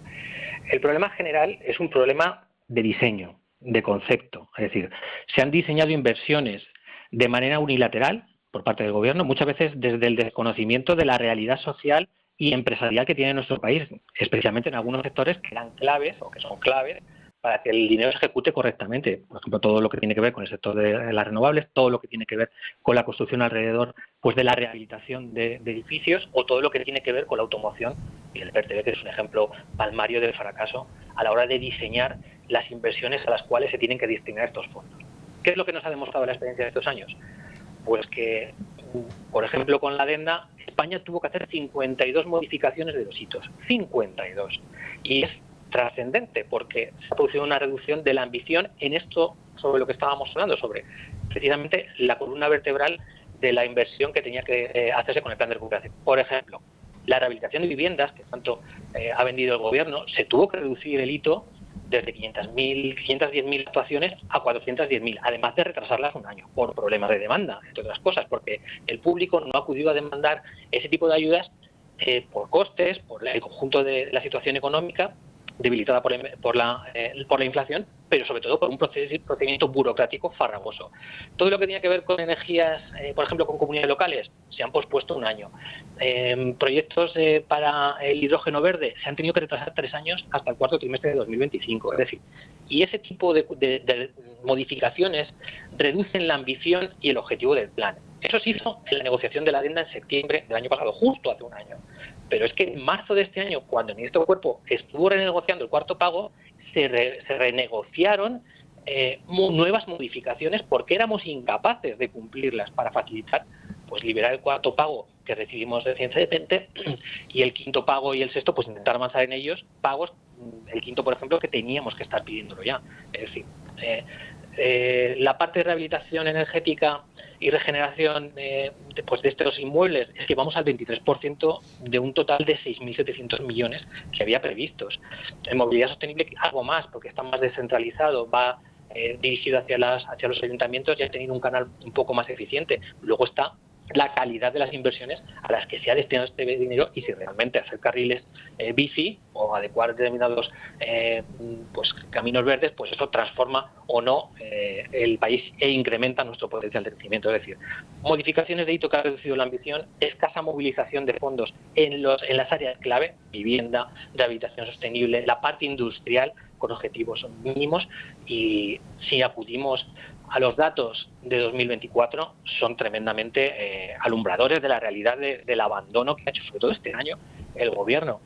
El problema general es un problema de diseño, de concepto. Es decir, se han diseñado inversiones de manera unilateral por parte del gobierno, muchas veces desde el desconocimiento de la realidad social y empresarial que tiene nuestro país, especialmente en algunos sectores que eran claves o que son claves para que el dinero se ejecute correctamente. Por ejemplo, todo lo que tiene que ver con el sector de las renovables, todo lo que tiene que ver con la construcción alrededor pues de la rehabilitación de edificios o todo lo que tiene que ver con la automoción y el PERTEVE, que es un ejemplo palmario del fracaso a la hora de diseñar las inversiones a las cuales se tienen que destinar estos fondos. ¿Qué es lo que nos ha demostrado la experiencia de estos años? Pues que, por ejemplo, con la adenda, España tuvo que hacer 52 modificaciones de los hitos. 52. Y es trascendente porque se ha producido una reducción de la ambición en esto sobre lo que estábamos hablando, sobre precisamente la columna vertebral de la inversión que tenía que hacerse con el plan de recuperación. Por ejemplo, la rehabilitación de viviendas, que tanto ha vendido el gobierno, se tuvo que reducir el hito desde 510.000 actuaciones a 410.000, además de retrasarlas un año por problemas de demanda, entre otras cosas, porque el público no ha acudido a demandar ese tipo de ayudas por costes, por el conjunto de la situación económica debilitada por la inflación, pero sobre todo por un procedimiento burocrático farragoso. Todo lo que tenía que ver con energías, por ejemplo, con comunidades locales, se han pospuesto un año. Proyectos para el hidrógeno verde se han tenido que retrasar 3 años hasta el cuarto trimestre de 2025. Es decir, y ese tipo de modificaciones reducen la ambición y el objetivo del plan. Eso se hizo en la negociación de la adenda en septiembre del año pasado, justo hace un año. Pero es que en marzo de este año, cuando el ministro Cuerpo estuvo renegociando el cuarto pago, se renegociaron nuevas modificaciones porque éramos incapaces de cumplirlas para facilitar, pues liberar el cuarto pago que recibimos de Ciencia Decente y el quinto pago y el sexto, pues intentar avanzar en ellos, pagos, el quinto, por ejemplo, que teníamos que estar pidiéndolo ya. Es decir, la parte de rehabilitación energética y regeneración de estos inmuebles es que vamos al 23% de un total de 6.700 millones que había previstos. En movilidad sostenible algo más, porque está más descentralizado, va dirigido hacia los ayuntamientos y ha tenido un canal un poco más eficiente. Luego está la calidad de las inversiones a las que se ha destinado este dinero y si realmente hacer carriles bici o adecuar determinados caminos verdes, pues eso transforma o no el país e incrementa nuestro potencial de crecimiento. Es decir, modificaciones de hito que ha reducido la ambición, escasa movilización de fondos en las áreas clave, vivienda, rehabilitación sostenible, la parte industrial con objetivos mínimos, y si acudimos a los datos de 2024 son tremendamente alumbradores de la realidad del abandono que ha hecho, sobre todo este año, el gobierno.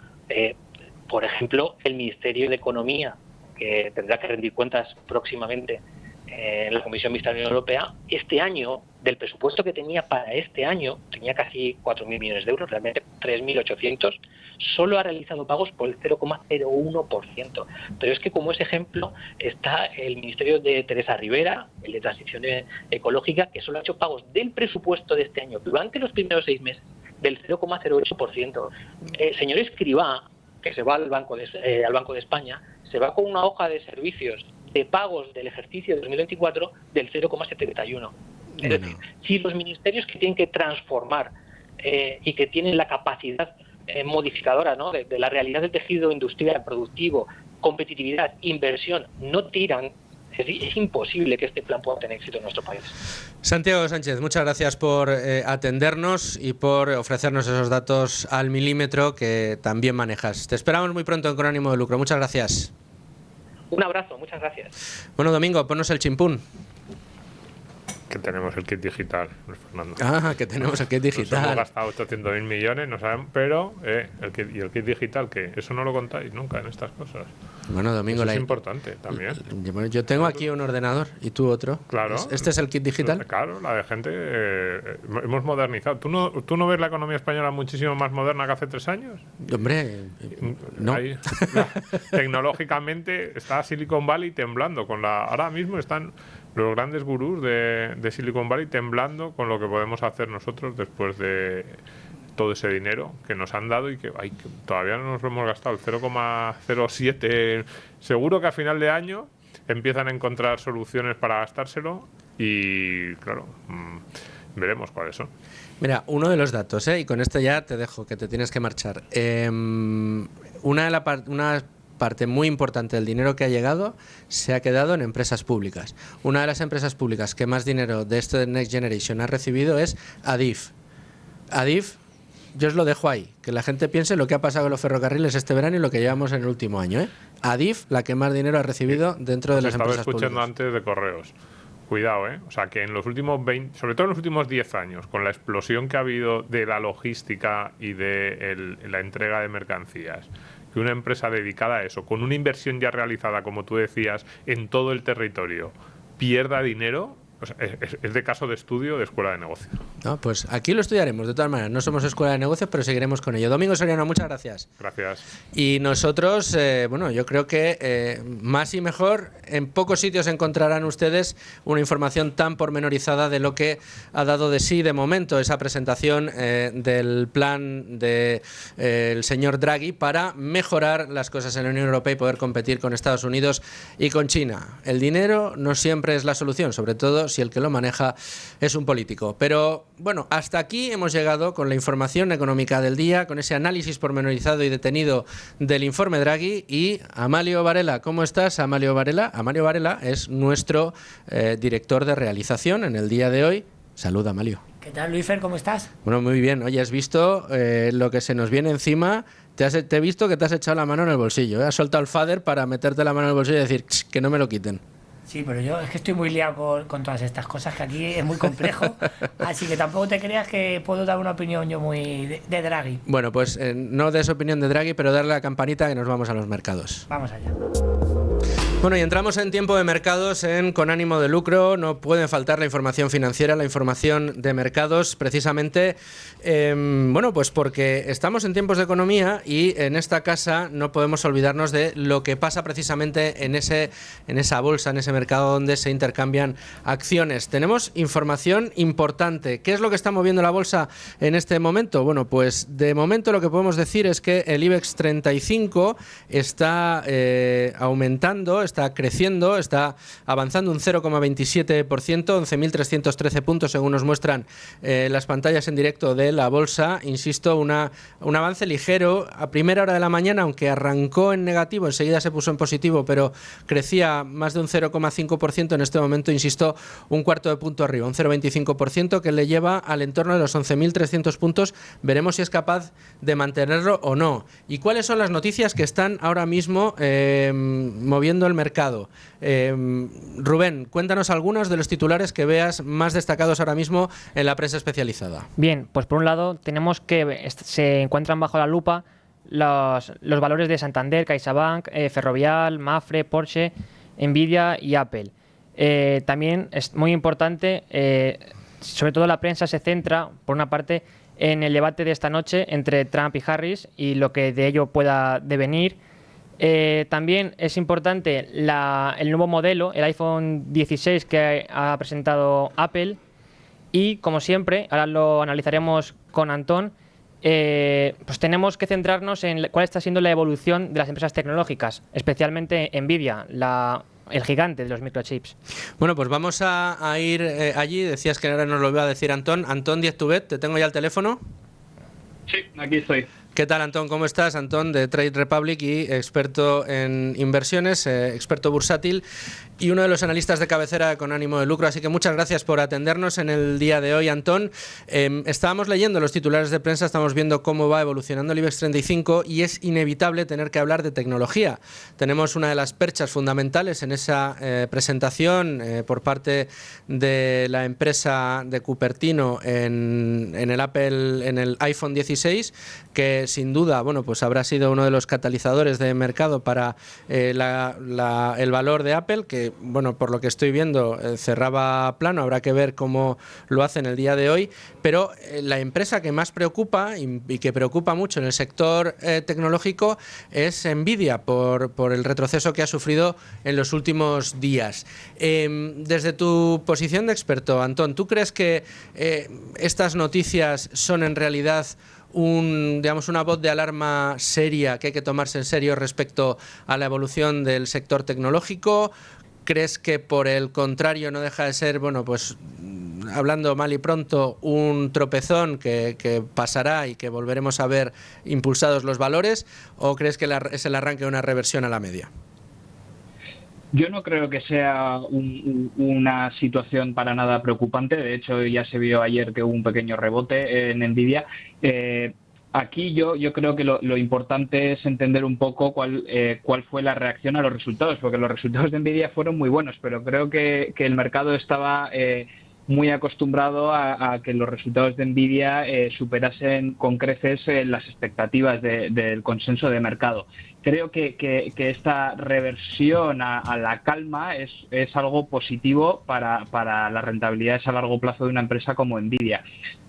Por ejemplo, el Ministerio de Economía, que tendrá que rendir cuentas próximamente en la Comisión Mixta de la Unión Europea, este año, del presupuesto que tenía para este año, tenía casi 4.000 millones de euros, realmente 3.800, solo ha realizado pagos por el 0,01%. Pero es que como ese ejemplo está el Ministerio de Teresa Rivera, el de Transición Ecológica, que solo ha hecho pagos del presupuesto de este año durante los primeros 6 meses del 0,08%. Señor Escrivá, que se va al Banco de España, se va con una hoja de servicios de pagos del ejercicio de 2024 del 0,71. Es decir, si los ministerios que tienen que transformar y que tienen la capacidad modificadora, ¿no?, de la realidad del tejido industrial, productivo, competitividad, inversión, no tiran, es imposible que este plan pueda tener éxito en nuestro país. Santiago Sánchez, muchas gracias por atendernos y por ofrecernos esos datos al milímetro que también manejas. Te esperamos muy pronto en Con Ánimo de Lucro. Muchas gracias. Un abrazo, muchas gracias. Bueno, Domingo, ponnos el chimpún. Que tenemos el kit digital, Luis Fernando. Que tenemos el kit digital. Nos hemos gastado 800.000 millones, no sabemos, pero el kit digital, que eso no lo contáis nunca en estas cosas. Bueno, Domingo, eso es importante también. Yo tengo aquí un ordenador y tú otro. Claro. ¿Este es el kit digital? Claro, la de gente hemos modernizado. ¿Tú no ves la economía española muchísimo más moderna que hace 3 años? Hombre, no. Tecnológicamente está Silicon Valley temblando. Ahora mismo están los grandes gurús de Silicon Valley temblando con lo que podemos hacer nosotros después de todo ese dinero que nos han dado y que todavía no nos lo hemos gastado, el 0,07. Seguro que a final de año empiezan a encontrar soluciones para gastárselo y, claro, veremos cuáles son. Mira, uno de los datos, y con esto ya te dejo, que te tienes que marchar. Una parte muy importante del dinero que ha llegado se ha quedado en empresas públicas. Una de las empresas públicas que más dinero de esto de Next Generation ha recibido es Adif. Adif, yo os lo dejo ahí, que la gente piense lo que ha pasado con los ferrocarriles este verano y lo que llevamos en el último año. Adif, la que más dinero ha recibido dentro de las empresas públicas. Estaba escuchando antes de Correos. Cuidado, o sea, que en los últimos 20, sobre todo en los últimos 10 años, con la explosión que ha habido de la logística y de la entrega de mercancías, que una empresa dedicada a eso, con una inversión ya realizada, como tú decías, en todo el territorio, pierda dinero, o sea, es de caso de estudio de escuela de negocio. No, pues aquí lo estudiaremos, de todas maneras. No somos escuela de negocios, pero seguiremos con ello. Domingo Soriano, muchas gracias. Gracias. Y nosotros, bueno, yo creo que más y mejor, en pocos sitios encontrarán ustedes una información tan pormenorizada de lo que ha dado de sí de momento esa presentación del plan del señor Draghi para mejorar las cosas en la Unión Europea y poder competir con Estados Unidos y con China. El dinero no siempre es la solución, sobre todo si el que lo maneja es un político. Pero bueno, hasta aquí hemos llegado con la información económica del día, con ese análisis pormenorizado y detenido del informe Draghi. Y Amalio Varela, ¿cómo estás, Amalio Varela? Amalio Varela es nuestro director de realización en el día de hoy. Saluda, Amalio. ¿Qué tal, Luisfer? ¿Cómo estás? Bueno, muy bien. Oye, has visto lo que se nos viene encima. Te he visto que te has echado la mano en el bolsillo. Has soltado el fader para meterte la mano en el bolsillo y decir que no me lo quiten. Sí, pero yo es que estoy muy liado con todas estas cosas, que aquí es muy complejo, así que tampoco te creas que puedo dar una opinión yo muy de Draghi. Bueno, pues no des opinión de Draghi, pero darle la campanita que nos vamos a los mercados. Vamos allá. Bueno, y entramos en tiempo de mercados Con Ánimo de Lucro. No puede faltar la información financiera, la información de mercados, precisamente, bueno, pues porque estamos en tiempos de economía y en esta casa no podemos olvidarnos de lo que pasa precisamente en esa bolsa, en ese mercado donde se intercambian acciones. Tenemos información importante. ¿Qué es lo que está moviendo la bolsa en este momento? Bueno, pues de momento lo que podemos decir es que el IBEX 35 está aumentando, está creciendo, está avanzando un 0,27%, 11.313 puntos según nos muestran las pantallas en directo de la bolsa. Insisto, un avance ligero a primera hora de la mañana, aunque arrancó en negativo, enseguida se puso en positivo, pero crecía más de un 0,5%. En este momento, insisto, un cuarto de punto arriba, un 0,25%, que le lleva al entorno de los 11.300 puntos. Veremos si es capaz de mantenerlo o no. ¿Y cuáles son las noticias que están ahora mismo moviendo el mercado? Rubén, cuéntanos algunos de los titulares que veas más destacados ahora mismo en la prensa especializada. Bien, pues por un lado tenemos que se encuentran bajo la lupa los valores de Santander, CaixaBank, Ferrovial, Mafre, Porsche, Nvidia y Apple. también es muy importante, sobre todo la prensa se centra, por una parte, en el debate de esta noche entre Trump y Harris y lo que de ello pueda devenir. También es importante el nuevo modelo, el iPhone 16 que ha presentado Apple. Y, como siempre, ahora lo analizaremos con Antón, pues tenemos que centrarnos en cuál está siendo la evolución de las empresas tecnológicas, especialmente Nvidia, el gigante de los microchips. Bueno, pues vamos a ir allí. Decías que ahora nos lo iba a decir Antón. Antón Diez-Tubet, ¿te tengo ya el teléfono? Sí, aquí estoy. ¿Qué tal, Antón? ¿Cómo estás? Antón, de Trade Republic y experto en inversiones, experto bursátil y uno de los analistas de cabecera con ánimo de lucro. Así que muchas gracias por atendernos en el día de hoy, Antón. Estábamos leyendo los titulares de prensa, estamos viendo cómo va evolucionando el IBEX 35 y es inevitable tener que hablar de tecnología. Tenemos una de las perchas fundamentales en esa presentación por parte de la empresa de Cupertino en el iPhone 16, que sin duda, bueno, pues habrá sido uno de los catalizadores de mercado para el valor de Apple, que, bueno, por lo que estoy viendo, cerraba plano. Habrá que ver cómo lo hace en el día de hoy. Pero la empresa que más preocupa y que preocupa mucho en el sector tecnológico es Nvidia, por el retroceso que ha sufrido en los últimos días. Desde tu posición de experto, Antón, ¿tú crees que estas noticias son en realidad una voz de alarma seria que hay que tomarse en serio respecto a la evolución del sector tecnológico? ¿Crees que, por el contrario, no deja de ser, bueno, pues hablando mal y pronto, un tropezón que pasará y que volveremos a ver impulsados los valores? ¿O crees que es el arranque de una reversión a la media? Yo no creo que sea una situación para nada preocupante. De hecho, ya se vio ayer que hubo un pequeño rebote en Nvidia. Aquí yo creo que lo importante es entender un poco cuál fue la reacción a los resultados, porque los resultados de Nvidia fueron muy buenos, pero creo que el mercado estaba muy acostumbrado a que los resultados de Nvidia superasen con creces las expectativas del consenso de mercado. Creo que esta reversión a la calma es algo positivo para las rentabilidades a largo plazo de una empresa como Nvidia.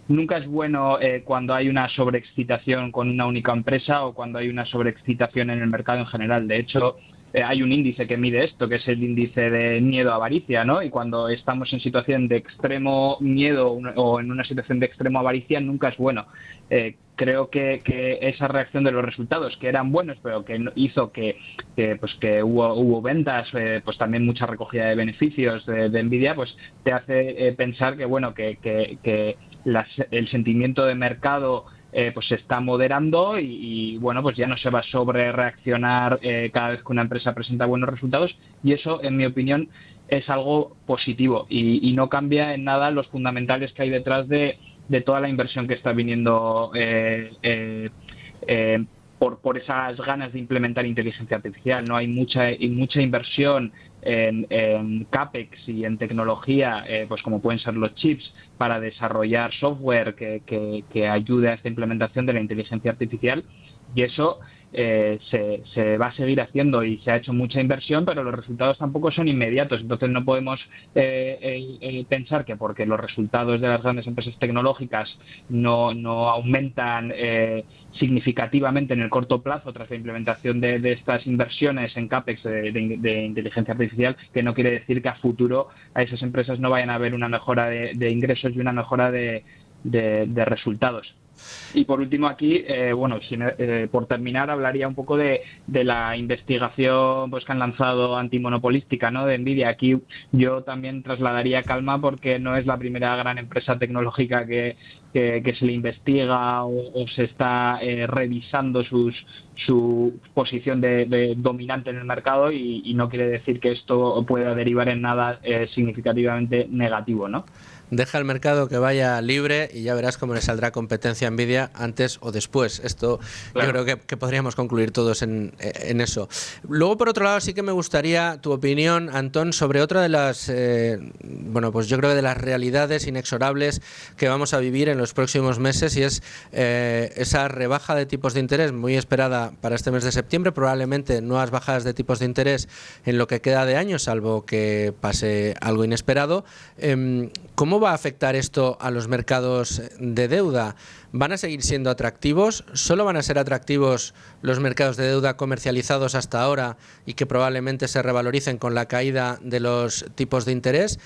Nunca es bueno cuando hay una sobreexcitación con una única empresa o cuando hay una sobreexcitación en el mercado en general. De hecho, hay un índice que mide esto, que es el índice de miedo-avaricia, ¿no? Y cuando estamos en situación de extremo miedo o en una situación de extremo avaricia, nunca es bueno. Creo que esa reacción de los resultados, que eran buenos, pero que hizo que hubo ventas, pues también mucha recogida de beneficios de Nvidia, pues te hace pensar que, bueno, que el sentimiento de mercado pues se está moderando y bueno, pues ya no se va a sobre reaccionar cada vez que una empresa presenta buenos resultados, y eso, en mi opinión, es algo positivo y no cambia en nada los fundamentales que hay detrás de toda la inversión que está viniendo por esas ganas de implementar inteligencia artificial. No hay mucha inversión en CAPEX y en tecnología, pues como pueden ser los chips, para desarrollar software que ayude a esta implementación de la inteligencia artificial, y eso se va a seguir haciendo, y se ha hecho mucha inversión, pero los resultados tampoco son inmediatos. Entonces no podemos pensar que porque los resultados de las grandes empresas tecnológicas no aumentan significativamente en el corto plazo tras la implementación de estas inversiones en CAPEX de inteligencia artificial, que no quiere decir que a futuro a esas empresas no vayan a haber una mejora de ingresos y una mejora de resultados. Y por último aquí, por terminar, hablaría un poco de la investigación pues que han lanzado antimonopolística, ¿no?, de Nvidia. Aquí yo también trasladaría calma, porque no es la primera gran empresa tecnológica que se le investiga o se está revisando su posición de dominante en el mercado, y no quiere decir que esto pueda derivar en nada significativamente negativo, ¿no? Deja el mercado que vaya libre y ya verás cómo le saldrá competencia a Nvidia antes o después. Esto claro. Yo creo que podríamos concluir todos en eso. Luego, por otro lado, sí que me gustaría tu opinión, Antón, sobre otra de las, pues yo creo que de las realidades inexorables que vamos a vivir en los próximos meses, y es esa rebaja de tipos de interés muy esperada para este mes de septiembre, probablemente nuevas bajadas de tipos de interés en lo que queda de año, salvo que pase algo inesperado. ¿Cómo va a afectar esto a los mercados de deuda? ¿Van a seguir siendo atractivos? ¿Solo van a ser atractivos los mercados de deuda comercializados hasta ahora y que probablemente se revaloricen con la caída de los tipos de interés?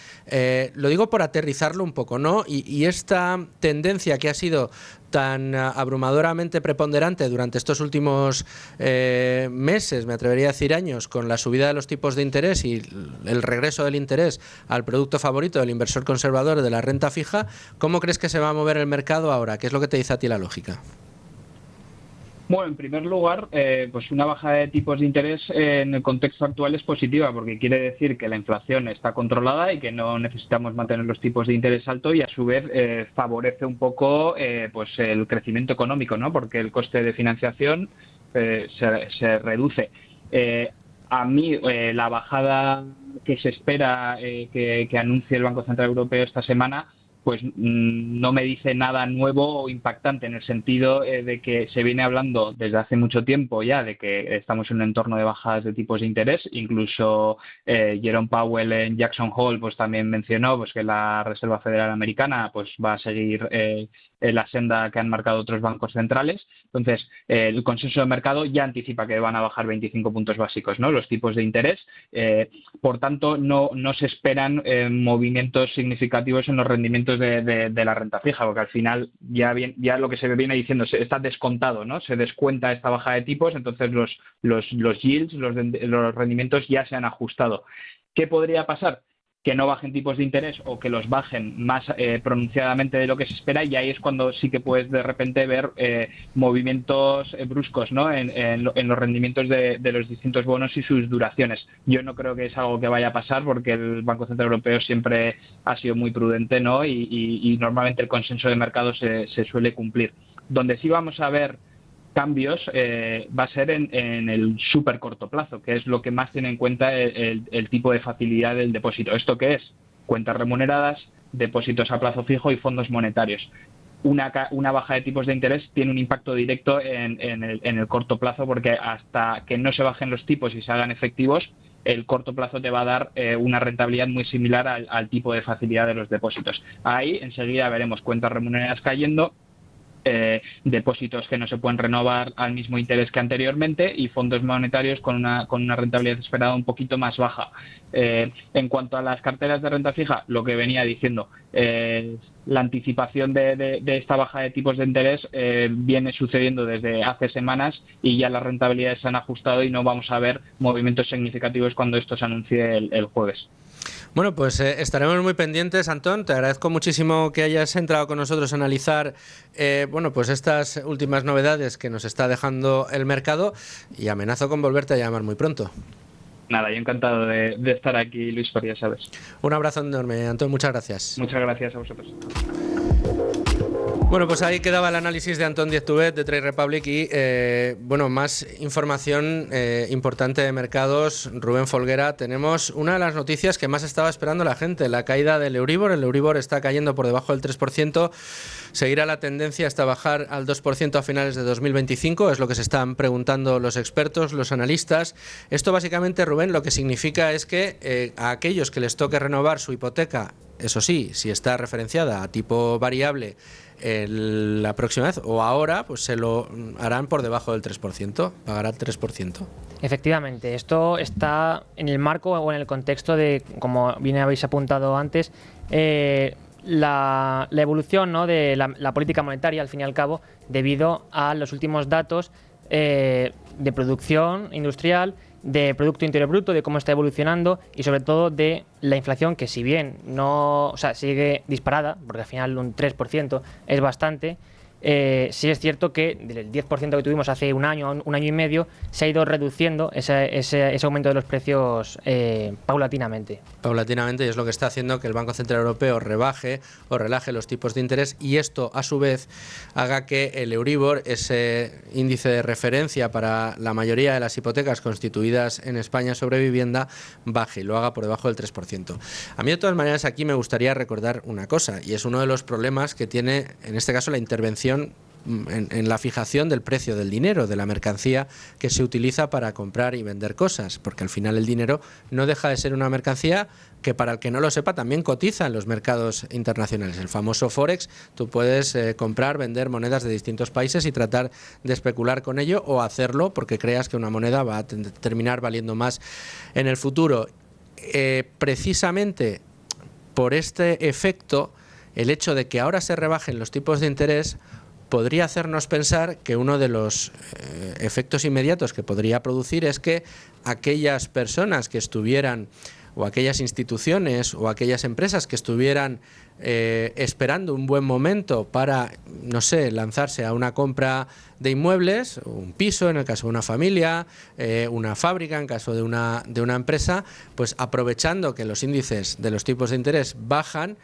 Lo digo por aterrizarlo un poco, ¿no? Y esta tendencia que ha sido tan abrumadoramente preponderante durante estos últimos meses, me atrevería a decir años, con la subida de los tipos de interés y el regreso del interés al producto favorito del inversor conservador de la renta fija, ¿cómo crees que se va a mover el mercado ahora? ¿Qué es lo que te dice a ti la lógica? Bueno, en primer lugar, pues una bajada de tipos de interés en el contexto actual es positiva, porque quiere decir que la inflación está controlada y que no necesitamos mantener los tipos de interés altos, y a su vez favorece un poco pues el crecimiento económico, ¿no? Porque el coste de financiación se reduce. A mí la bajada que se espera que anuncie el Banco Central Europeo esta semana, pues no me dice nada nuevo o impactante, en el sentido de que se viene hablando desde hace mucho tiempo ya de que estamos en un entorno de bajadas de tipos de interés. Incluso Jerome Powell en Jackson Hole pues también mencionó pues que la Reserva Federal Americana pues va a seguir la senda que han marcado otros bancos centrales. Entonces, el consenso de mercado ya anticipa que van a bajar 25 puntos básicos, ¿no?, los tipos de interés. Por tanto, no se esperan movimientos significativos en los rendimientos de la renta fija, porque al final ya lo que se viene diciendo está descontado, ¿no? Se descuenta esta baja de tipos, entonces los yields, los rendimientos ya se han ajustado. ¿Qué podría pasar? Que no bajen tipos de interés o que los bajen más pronunciadamente de lo que se espera, y ahí es cuando sí que puedes de repente ver movimientos bruscos, ¿no?, en los rendimientos de los distintos bonos y sus duraciones. Yo no creo que es algo que vaya a pasar, porque el Banco Central Europeo siempre ha sido muy prudente, ¿no?, y normalmente el consenso de mercado se suele cumplir. Donde sí vamos a ver cambios va a ser en el súper corto plazo, que es lo que más tiene en cuenta el tipo de facilidad del depósito. ¿Esto qué es? Cuentas remuneradas, depósitos a plazo fijo y fondos monetarios. Una baja de tipos de interés tiene un impacto directo en el corto plazo, porque hasta que no se bajen los tipos y se hagan efectivos, el corto plazo te va a dar una rentabilidad muy similar al tipo de facilidad de los depósitos. Ahí enseguida veremos cuentas remuneradas cayendo, depósitos que no se pueden renovar al mismo interés que anteriormente, y fondos monetarios con una rentabilidad esperada un poquito más baja. En cuanto a las carteras de renta fija, lo que venía diciendo, la anticipación de esta baja de tipos de interés viene sucediendo desde hace semanas, y ya las rentabilidades se han ajustado y no vamos a ver movimientos significativos cuando esto se anuncie el jueves. Bueno, pues estaremos muy pendientes, Antón. Te agradezco muchísimo que hayas entrado con nosotros a analizar pues estas últimas novedades que nos está dejando el mercado, y amenazo con volverte a llamar muy pronto. Nada, yo encantado de estar aquí, Luis, ya sabes. Un abrazo enorme, Antón, muchas gracias. Muchas gracias a vosotros. Bueno, pues ahí quedaba el análisis de Antón Díez-Tubet de Trade Republic, y más información importante de mercados. Rubén Folguera, tenemos una de las noticias que más estaba esperando la gente, la caída del Euribor. El Euribor está cayendo por debajo del 3%, seguirá la tendencia hasta bajar al 2% a finales de 2025, es lo que se están preguntando los expertos, los analistas. Esto básicamente, Rubén, lo que significa es que a aquellos que les toque renovar su hipoteca, eso sí, si está referenciada a tipo variable la próxima vez o ahora, pues se lo harán por debajo del 3%, pagará 3%. Efectivamente, esto está en el marco o en el contexto de, como bien habéis apuntado antes, la evolución, ¿no?, de la política monetaria, al fin y al cabo, debido a los últimos datos de producción industrial, de Producto Interior Bruto, de cómo está evolucionando, y sobre todo de la inflación, que si bien sigue disparada, porque al final un 3% es bastante, sí es cierto que del 10% que tuvimos hace un año y medio, se ha ido reduciendo ese aumento de los precios paulatinamente. Paulatinamente, y es lo que está haciendo que el Banco Central Europeo rebaje o relaje los tipos de interés, y esto a su vez haga que el Euribor, ese índice de referencia para la mayoría de las hipotecas constituidas en España sobre vivienda, baje y lo haga por debajo del 3%. A mí de todas maneras aquí me gustaría recordar una cosa, y es uno de los problemas que tiene en este caso la intervención en la fijación del precio del dinero, de la mercancía que se utiliza para comprar y vender cosas, porque al final el dinero no deja de ser una mercancía que, para el que no lo sepa, también cotiza en los mercados internacionales. El famoso Forex, tú puedes comprar, vender monedas de distintos países y tratar de especular con ello, o hacerlo porque creas que una moneda va a terminar valiendo más en el futuro. Precisamente por este efecto, el hecho de que ahora se rebajen los tipos de interés podría hacernos pensar que uno de los efectos inmediatos que podría producir es que aquellas personas que estuvieran, o aquellas instituciones o aquellas empresas que estuvieran esperando un buen momento para, no sé, lanzarse a una compra de inmuebles, un piso en el caso de una familia, una fábrica en caso de una empresa, pues aprovechando que los índices de los tipos de interés bajan,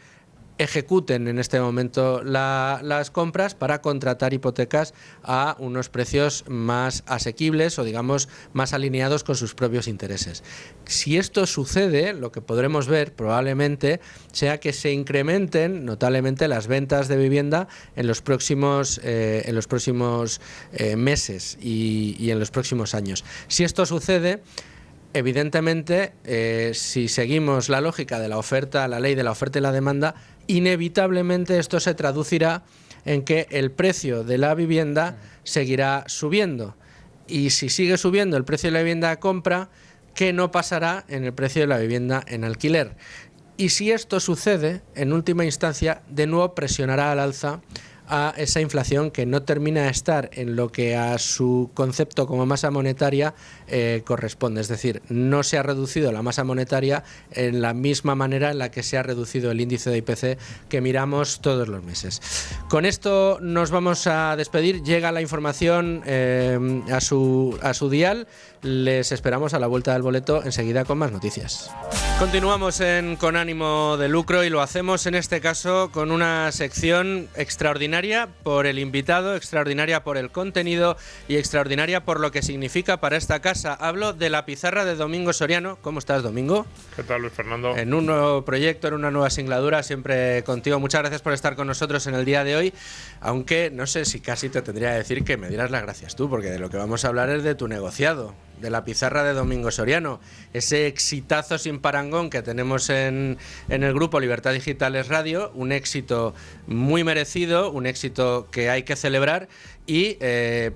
ejecuten en este momento las compras para contratar hipotecas a unos precios más asequibles o, digamos, más alineados con sus propios intereses. Si esto sucede, lo que podremos ver probablemente sea que se incrementen notablemente las ventas de vivienda en los próximos meses y en los próximos años. Si esto sucede, evidentemente, si seguimos la lógica de la oferta, la ley de la oferta y la demanda, inevitablemente esto se traducirá en que el precio de la vivienda seguirá subiendo. Y si sigue subiendo el precio de la vivienda de compra, ¿qué no pasará en el precio de la vivienda en alquiler? Y si esto sucede, en última instancia, de nuevo presionará al alza a esa inflación que no termina de estar en lo que a su concepto como masa monetaria corresponde. Es decir, no se ha reducido la masa monetaria en la misma manera en la que se ha reducido el índice de IPC que miramos todos los meses. Con esto nos vamos a despedir. Llega la información a su dial. Les esperamos a la vuelta del boleto enseguida con más noticias. Continuamos en Con ánimo de lucro, y lo hacemos en este caso con una sección extraordinaria por el invitado, extraordinaria por el contenido y extraordinaria por lo que significa para esta casa. Hablo de La Pizarra de Domingo Soriano. ¿Cómo estás, Domingo? ¿Qué tal, Luis Fernando? En un nuevo proyecto, en una nueva singladura, siempre contigo. Muchas gracias por estar con nosotros en el día de hoy, aunque no sé si casi te tendría que decir que me dieras las gracias tú, porque de lo que vamos a hablar es de tu negociado, de La Pizarra de Domingo Soriano, ese exitazo sin parangón que tenemos en el grupo Libertad Digitales Radio, un éxito muy merecido, un éxito que hay que celebrar y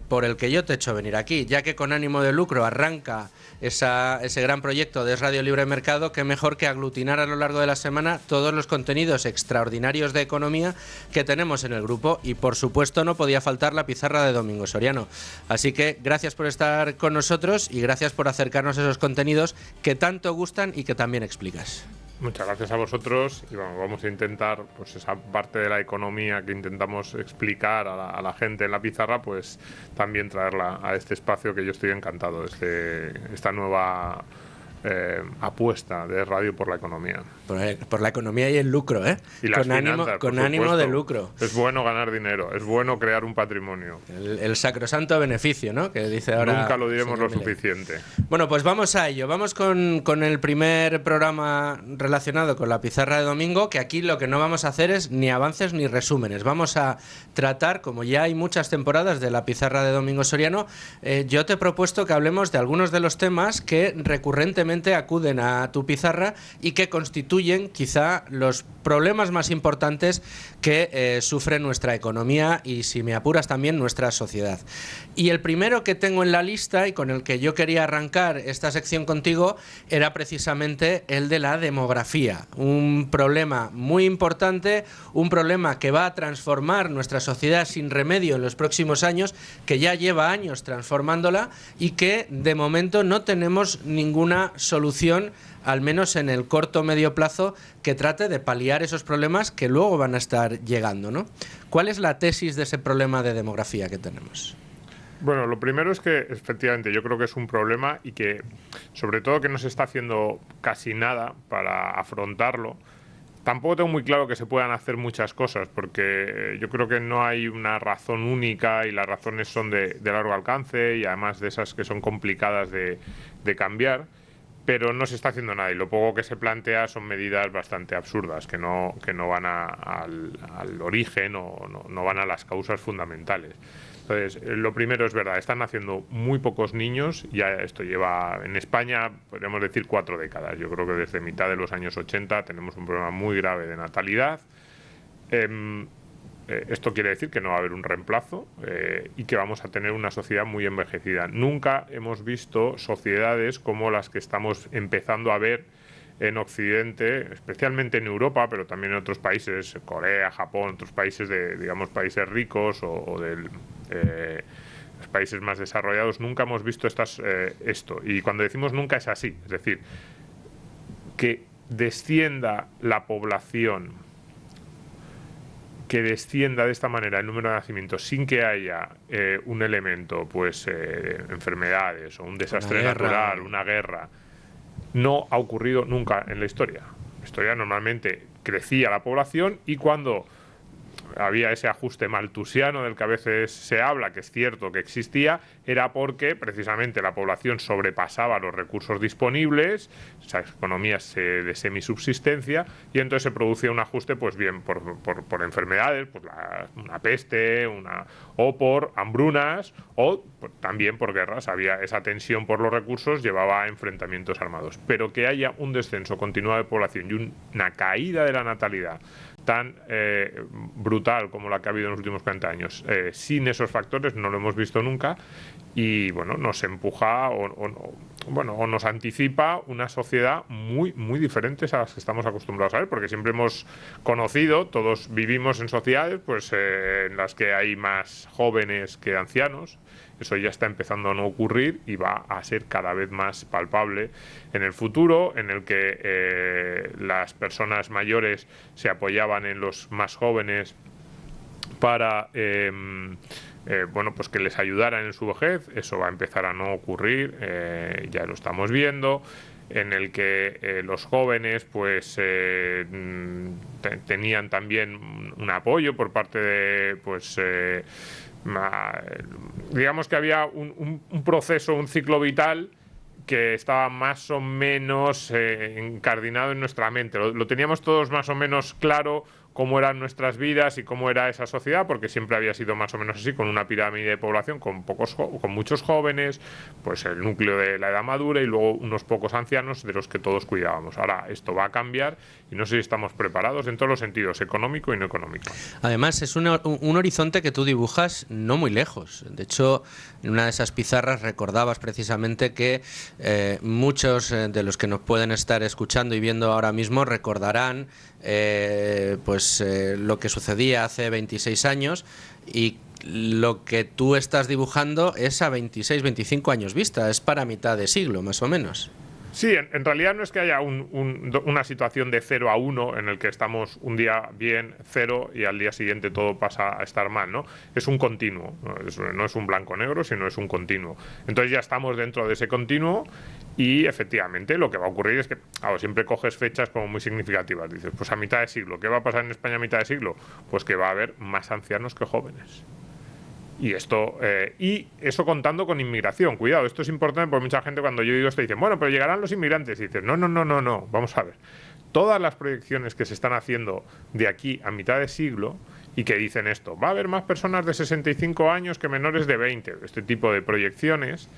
por el que yo te he hecho venir aquí, ya que Con ánimo de lucro arranca ese gran proyecto de Radio Libre Mercado, que mejor que aglutinar a lo largo de la semana todos los contenidos extraordinarios de economía que tenemos en el grupo, y por supuesto no podía faltar La Pizarra de Domingo Soriano. Así que gracias por estar con nosotros y gracias por acercarnos a esos contenidos que tanto gustan y que también explicas. Muchas gracias a vosotros, y vamos a intentar, pues, esa parte de la economía que intentamos explicar a la gente en La Pizarra, pues también traerla a este espacio, que yo estoy encantado, esta nueva apuesta de radio por la economía. Por la economía y el lucro, ¿eh? Y las finanzas, con ánimo de lucro. Es bueno ganar dinero, es bueno crear un patrimonio. El sacrosanto beneficio, ¿no? Que dice ahora. Nunca lo diremos lo suficiente. Bueno, pues vamos a ello. Vamos con el primer programa relacionado con La Pizarra de Domingo, que aquí lo que no vamos a hacer es ni avances ni resúmenes. Vamos a tratar, como ya hay muchas temporadas de La Pizarra de Domingo Soriano, yo te he propuesto que hablemos de algunos de los temas que recurrentemente acuden a tu pizarra y que constituyen quizá los problemas más importantes que sufre nuestra economía y, si me apuras, también nuestra sociedad. Y el primero que tengo en la lista y con el que yo quería arrancar esta sección contigo era precisamente el de la demografía, un problema muy importante, un problema que va a transformar nuestra sociedad sin remedio en los próximos años, que ya lleva años transformándola y que de momento no tenemos ninguna solución, al menos en el corto o medio plazo, que trate de paliar esos problemas que luego van a estar llegando, ¿no? ¿Cuál es la tesis de ese problema de demografía que tenemos? Bueno, lo primero es que efectivamente yo creo que es un problema y que sobre todo que no se está haciendo casi nada para afrontarlo. Tampoco tengo muy claro que se puedan hacer muchas cosas porque yo creo que no hay una razón única y las razones son de largo alcance y además de esas que son complicadas de cambiar, pero no se está haciendo nada y lo poco que se plantea son medidas bastante absurdas que no van al origen o no van a las causas fundamentales. Entonces, lo primero es verdad, están naciendo muy pocos niños, ya esto lleva en España, podríamos decir, 4 décadas. Yo creo que desde mitad de los años 80 tenemos un problema muy grave de natalidad. Esto quiere decir que no va a haber un reemplazo y que vamos a tener una sociedad muy envejecida. Nunca hemos visto sociedades como las que estamos empezando a ver en Occidente, especialmente en Europa, pero también en otros países, Corea, Japón, otros países digamos, países ricos o los países más desarrollados. Nunca hemos visto esto. Y cuando decimos nunca es así. Es decir, que descienda la población, que descienda de esta manera el número de nacimientos sin que haya un elemento, pues enfermedades o un desastre natural, una guerra, no ha ocurrido nunca en la historia. En la historia normalmente crecía la población y cuando había ese ajuste maltusiano del que a veces se habla, que es cierto que existía, era porque precisamente la población sobrepasaba los recursos disponibles, esas economías de semisubsistencia, y entonces se producía un ajuste, pues bien, por enfermedades, pues una peste, o por hambrunas, o pues, también por guerras. Había esa tensión por los recursos, llevaba a enfrentamientos armados. Pero que haya un descenso continuado de población y una caída de la natalidad tan brutal como la que ha habido en los últimos 40 años, sin esos factores no lo hemos visto nunca y bueno, nos empuja o nos anticipa una sociedad muy, muy diferente a las que estamos acostumbrados a ver, porque siempre hemos conocido, todos vivimos en sociedades pues en las que hay más jóvenes que ancianos. Eso ya está empezando a no ocurrir y va a ser cada vez más palpable en el futuro, en el que las personas mayores se apoyaban en los más jóvenes para pues que les ayudaran en su vejez. Eso va a empezar a no ocurrir, ya lo estamos viendo, en el que los jóvenes pues tenían también un apoyo por parte de digamos que había un proceso, un ciclo vital que estaba más o menos encardinado en nuestra mente. Lo teníamos todos más o menos claro cómo eran nuestras vidas y cómo era esa sociedad, porque siempre había sido más o menos así, con una pirámide de población, con muchos jóvenes, pues el núcleo de la edad madura y luego unos pocos ancianos de los que todos cuidábamos. Ahora esto va a cambiar y no sé si estamos preparados en todos los sentidos, económico y no económico. Además es un horizonte que tú dibujas no muy lejos. De hecho, en una de esas pizarras recordabas precisamente que muchos de los que nos pueden estar escuchando y viendo ahora mismo recordarán lo que sucedía hace 26 años y lo que tú estás dibujando es a 26, 25 años vista, es para mitad de siglo más o menos. Sí, en realidad no es que haya una situación de 0 a 1 en el que estamos un día bien, 0 y al día siguiente todo pasa a estar mal, ¿no? Es un continuo, no es un blanco-negro, sino es un continuo. Entonces ya estamos dentro de ese continuo y efectivamente lo que va a ocurrir es que siempre coges fechas como muy significativas. Dices, pues a mitad de siglo, ¿qué va a pasar en España a mitad de siglo? Pues que va a haber más ancianos que jóvenes. Y eso contando con inmigración. Cuidado, esto es importante porque mucha gente cuando yo digo esto dicen, bueno, pero llegarán los inmigrantes. Y dicen, no, vamos a ver. Todas las proyecciones que se están haciendo de aquí a mitad de siglo y que dicen esto, va a haber más personas de 65 años que menores de 20. Este tipo de proyecciones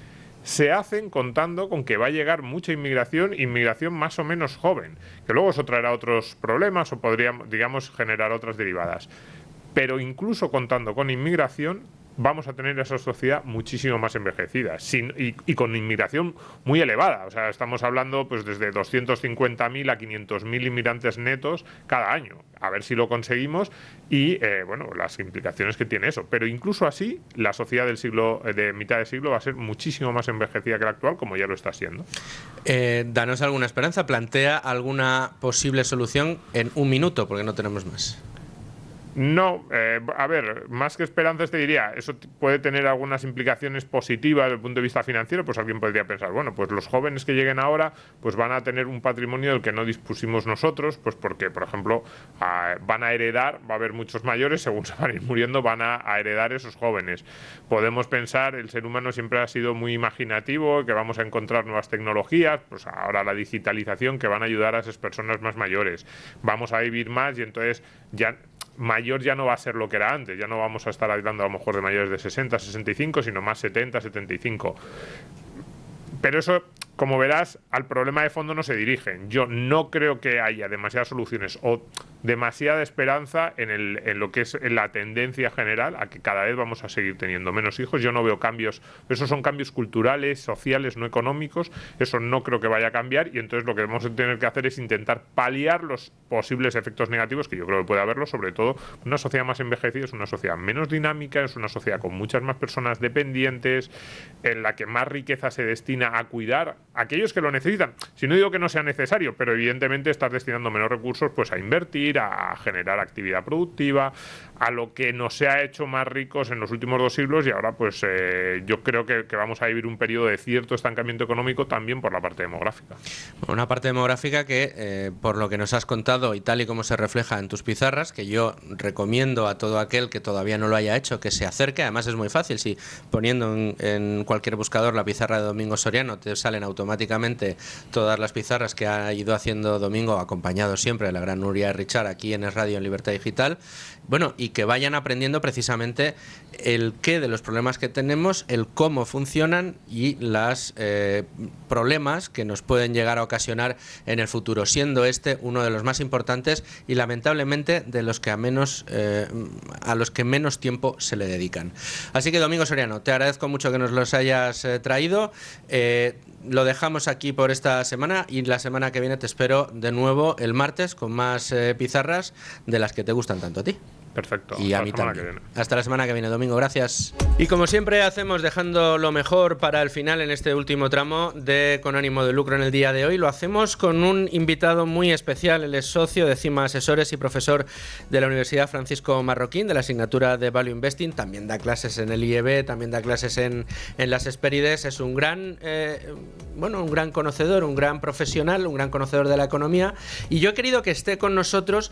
se hacen contando con que va a llegar mucha inmigración más o menos joven, que luego eso traerá otros problemas o podría, digamos, generar otras derivadas. Pero incluso contando con inmigración, vamos a tener esa sociedad muchísimo más envejecida y con inmigración muy elevada. O sea, estamos hablando pues desde 250.000 a 500.000 inmigrantes netos cada año. A ver si lo conseguimos y, bueno, las implicaciones que tiene eso. Pero incluso así, la sociedad de mitad de siglo va a ser muchísimo más envejecida que la actual, como ya lo está siendo. Danos alguna esperanza, plantea alguna posible solución en un minuto, porque no tenemos más. No, a ver, más que esperanzas te diría, eso puede tener algunas implicaciones positivas desde el punto de vista financiero. Pues alguien podría pensar, bueno, pues los jóvenes que lleguen ahora pues van a tener un patrimonio del que no dispusimos nosotros, pues porque, por ejemplo, van a heredar, va a haber muchos mayores, según se van a ir muriendo, van a heredar esos jóvenes. Podemos pensar, el ser humano siempre ha sido muy imaginativo, que vamos a encontrar nuevas tecnologías, pues ahora la digitalización, que van a ayudar a esas personas más mayores. Vamos a vivir más y entonces ya... mayor ya no va a ser lo que era antes, ya no vamos a estar hablando a lo mejor de mayores de 60, 65, sino más 70, 75. Pero eso, como verás, al problema de fondo no se dirigen. Yo no creo que haya demasiadas soluciones o demasiada esperanza en lo que es en la tendencia general a que cada vez vamos a seguir teniendo menos hijos. Yo no veo cambios, esos son cambios culturales, sociales, no económicos. Eso no creo que vaya a cambiar y entonces lo que vamos a tener que hacer es intentar paliar los posibles efectos negativos, que yo creo que puede haberlo. Sobre todo, una sociedad más envejecida es una sociedad menos dinámica, es una sociedad con muchas más personas dependientes, en la que más riqueza se destina a cuidar a aquellos que lo necesitan. Si no digo que no sea necesario, pero evidentemente estás destinando menos recursos pues a invertir, a generar actividad productiva, a lo que nos se ha hecho más ricos en los últimos 2 siglos y ahora pues yo creo que vamos a vivir un periodo de cierto estancamiento económico también por la parte demográfica. Una parte demográfica que, por lo que nos has contado y tal y como se refleja en tus pizarras, que yo recomiendo a todo aquel que todavía no lo haya hecho que se acerque. Además es muy fácil, si poniendo en cualquier buscador la pizarra de Domingo Soriano te salen automáticamente todas las pizarras que ha ido haciendo Domingo, acompañado siempre de la gran Nuria Richard aquí en Es Radio, en Libertad Digital. Bueno, y que vayan aprendiendo precisamente el qué de los problemas que tenemos, el cómo funcionan y los problemas que nos pueden llegar a ocasionar en el futuro, siendo este uno de los más importantes y lamentablemente de los que a los que menos tiempo se le dedican. Así que Domingo Soriano, te agradezco mucho que nos los hayas traído. Lo dejamos aquí por esta semana y la semana que viene te espero de nuevo el martes con más pizarras de las que te gustan tanto a ti. Perfecto. Y a mí también. Hasta la semana que viene, Domingo. Gracias. Y como siempre hacemos, dejando lo mejor para el final en este último tramo de Con Ánimo de Lucro en el día de hoy, lo hacemos con un invitado muy especial. Él es socio de Cima Asesores y profesor de la Universidad Francisco Marroquín, de la asignatura de Value Investing. También da clases en el IEB, también da clases en las Hespérides. Es un gran, un gran conocedor, un gran profesional, un gran conocedor de la economía. Y yo he querido que esté con nosotros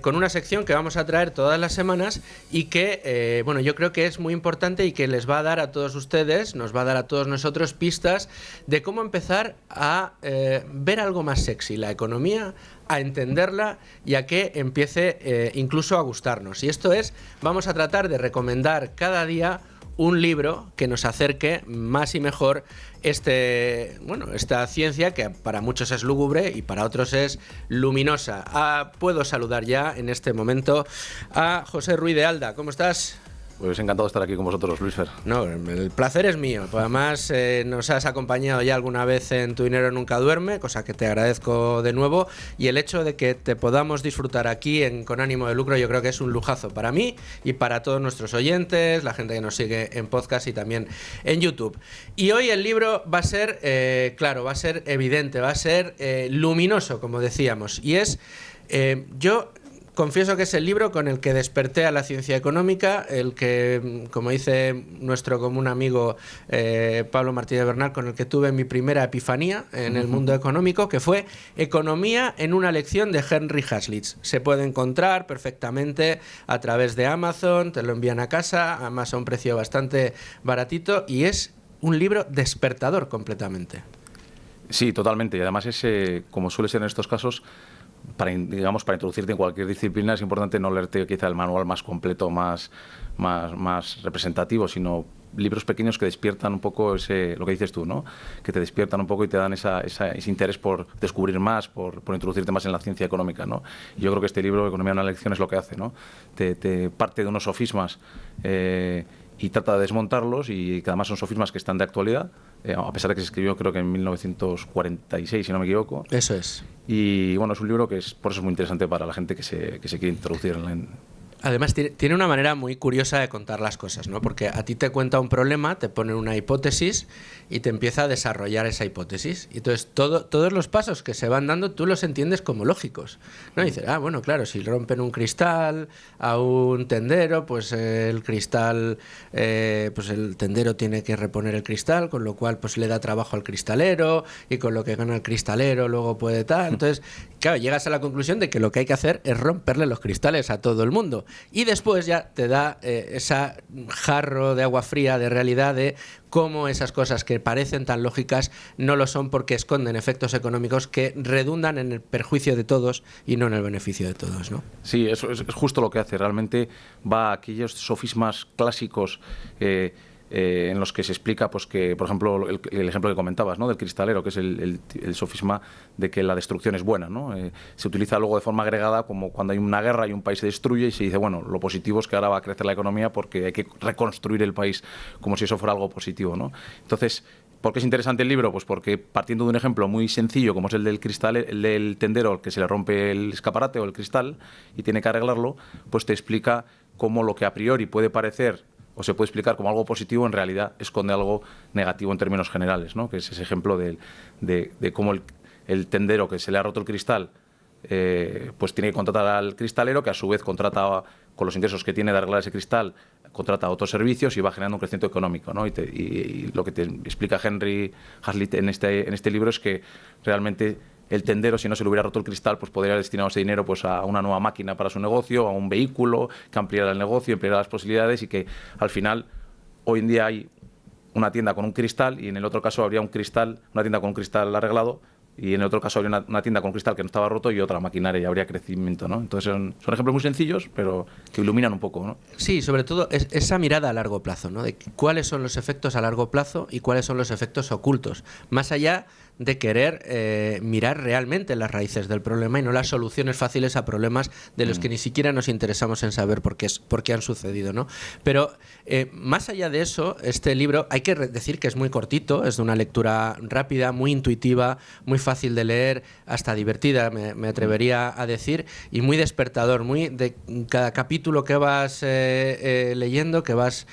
con una sección que vamos a traer todas las semanas y que, yo creo que es muy importante y que les va a dar a todos ustedes, nos va a dar a todos nosotros pistas de cómo empezar a ver algo más sexy, la economía, a entenderla y a que empiece incluso a gustarnos. Y esto es, vamos a tratar de recomendar cada día un libro que nos acerque más y mejor esta ciencia que para muchos es lúgubre y para otros es luminosa. Puedo saludar ya en este momento a José Ruiz de Alda. ¿Cómo estás? Pues encantado de estar aquí con vosotros, Luisfer. No, el placer es mío. Pues además nos has acompañado ya alguna vez en Tu Dinero Nunca Duerme, cosa que te agradezco de nuevo, y el hecho de que te podamos disfrutar aquí con Ánimo de Lucro yo creo que es un lujazo para mí y para todos nuestros oyentes, la gente que nos sigue en podcast y también en YouTube. Y hoy el libro va a ser, va a ser evidente, va a ser luminoso, como decíamos, y es, confieso que es el libro con el que desperté a la ciencia económica, el que, como dice nuestro común amigo Pablo Martínez Bernal, con el que tuve mi primera epifanía en el mundo económico, que fue Economía en una lección de Henry Hazlitt. Se puede encontrar perfectamente a través de Amazon, te lo envían a casa, además a un precio bastante baratito, y es un libro despertador completamente. Sí, totalmente, y además es, como suele ser en estos casos, para introducirte en cualquier disciplina es importante no leerte quizá el manual más completo, más representativo, sino libros pequeños que despiertan un poco lo que dices tú, ¿no? Que te despiertan un poco y te dan ese interés por descubrir más, por introducirte más en la ciencia económica, ¿no? Y yo creo que este libro, Economía en una lección, es lo que hace, ¿no? Te parte de unos sofismas y trata de desmontarlos, y que además son sofismas que están de actualidad, a pesar de que se escribió creo que en 1946, si no me equivoco. Eso es. Y bueno, es un libro que por eso es muy interesante para la gente que se quiere introducir Además, tiene una manera muy curiosa de contar las cosas, ¿no? Porque a ti te cuenta un problema, te pone una hipótesis y te empieza a desarrollar esa hipótesis. Y entonces todos los pasos que se van dando tú los entiendes como lógicos, ¿no? Y dices, bueno, claro, si rompen un cristal a un tendero, pues el cristal, pues el tendero tiene que reponer el cristal, con lo cual pues le da trabajo al cristalero, y con lo que gana el cristalero luego puede tal. Entonces, claro, llegas a la conclusión de que lo que hay que hacer es romperle los cristales a todo el mundo. Y después ya te da esa jarro de agua fría de realidad de cómo esas cosas que parecen tan lógicas no lo son, porque esconden efectos económicos que redundan en el perjuicio de todos y no en el beneficio de todos, ¿no? Sí, eso es justo lo que hace. Realmente va a aquellos sofismas clásicos en los que se explica, pues que, por ejemplo, el ejemplo que comentabas, ¿no? Del cristalero, que es el sofisma de que la destrucción es buena, ¿no? Se utiliza luego de forma agregada, como cuando hay una guerra y un país se destruye, y se dice, bueno, lo positivo es que ahora va a crecer la economía porque hay que reconstruir el país, como si eso fuera algo positivo, ¿no? Entonces, ¿por qué es interesante el libro? Pues porque, partiendo de un ejemplo muy sencillo, como es el del cristal, el del tendero, que se le rompe el escaparate o el cristal y tiene que arreglarlo, pues te explica cómo lo que a priori puede parecer o se puede explicar como algo positivo, en realidad esconde algo negativo en términos generales, ¿no? Que es ese ejemplo de cómo el tendero que se le ha roto el cristal, pues tiene que contratar al cristalero, que a su vez contrata, con los ingresos que tiene de arreglar ese cristal, contrata otros servicios y va generando un crecimiento económico, ¿no? Y lo que te explica Henry Hazlitt en este libro es que realmente el tendero, si no se le hubiera roto el cristal, pues podría haber destinado ese dinero pues a una nueva máquina para su negocio, a un vehículo que ampliara el negocio, ampliara las posibilidades, y que al final hoy en día hay una tienda con un cristal, y en el otro caso habría una tienda con un cristal arreglado, y en el otro caso habría una tienda con cristal que no estaba roto y otra maquinaria, y habría crecimiento, ¿no? Entonces son ejemplos muy sencillos, pero que iluminan un poco, ¿no? Sí, sobre todo esa mirada a largo plazo, ¿no? De cuáles son los efectos a largo plazo y cuáles son los efectos ocultos, más allá de querer mirar realmente las raíces del problema y no las soluciones fáciles a problemas de los que ni siquiera nos interesamos en saber por qué han sucedido, ¿no? Pero más allá de eso, este libro, hay que decir que es muy cortito, es de una lectura rápida, muy intuitiva, muy fácil de leer, hasta divertida, me atrevería a decir, y muy despertador, muy de cada capítulo que vas leyendo, que vas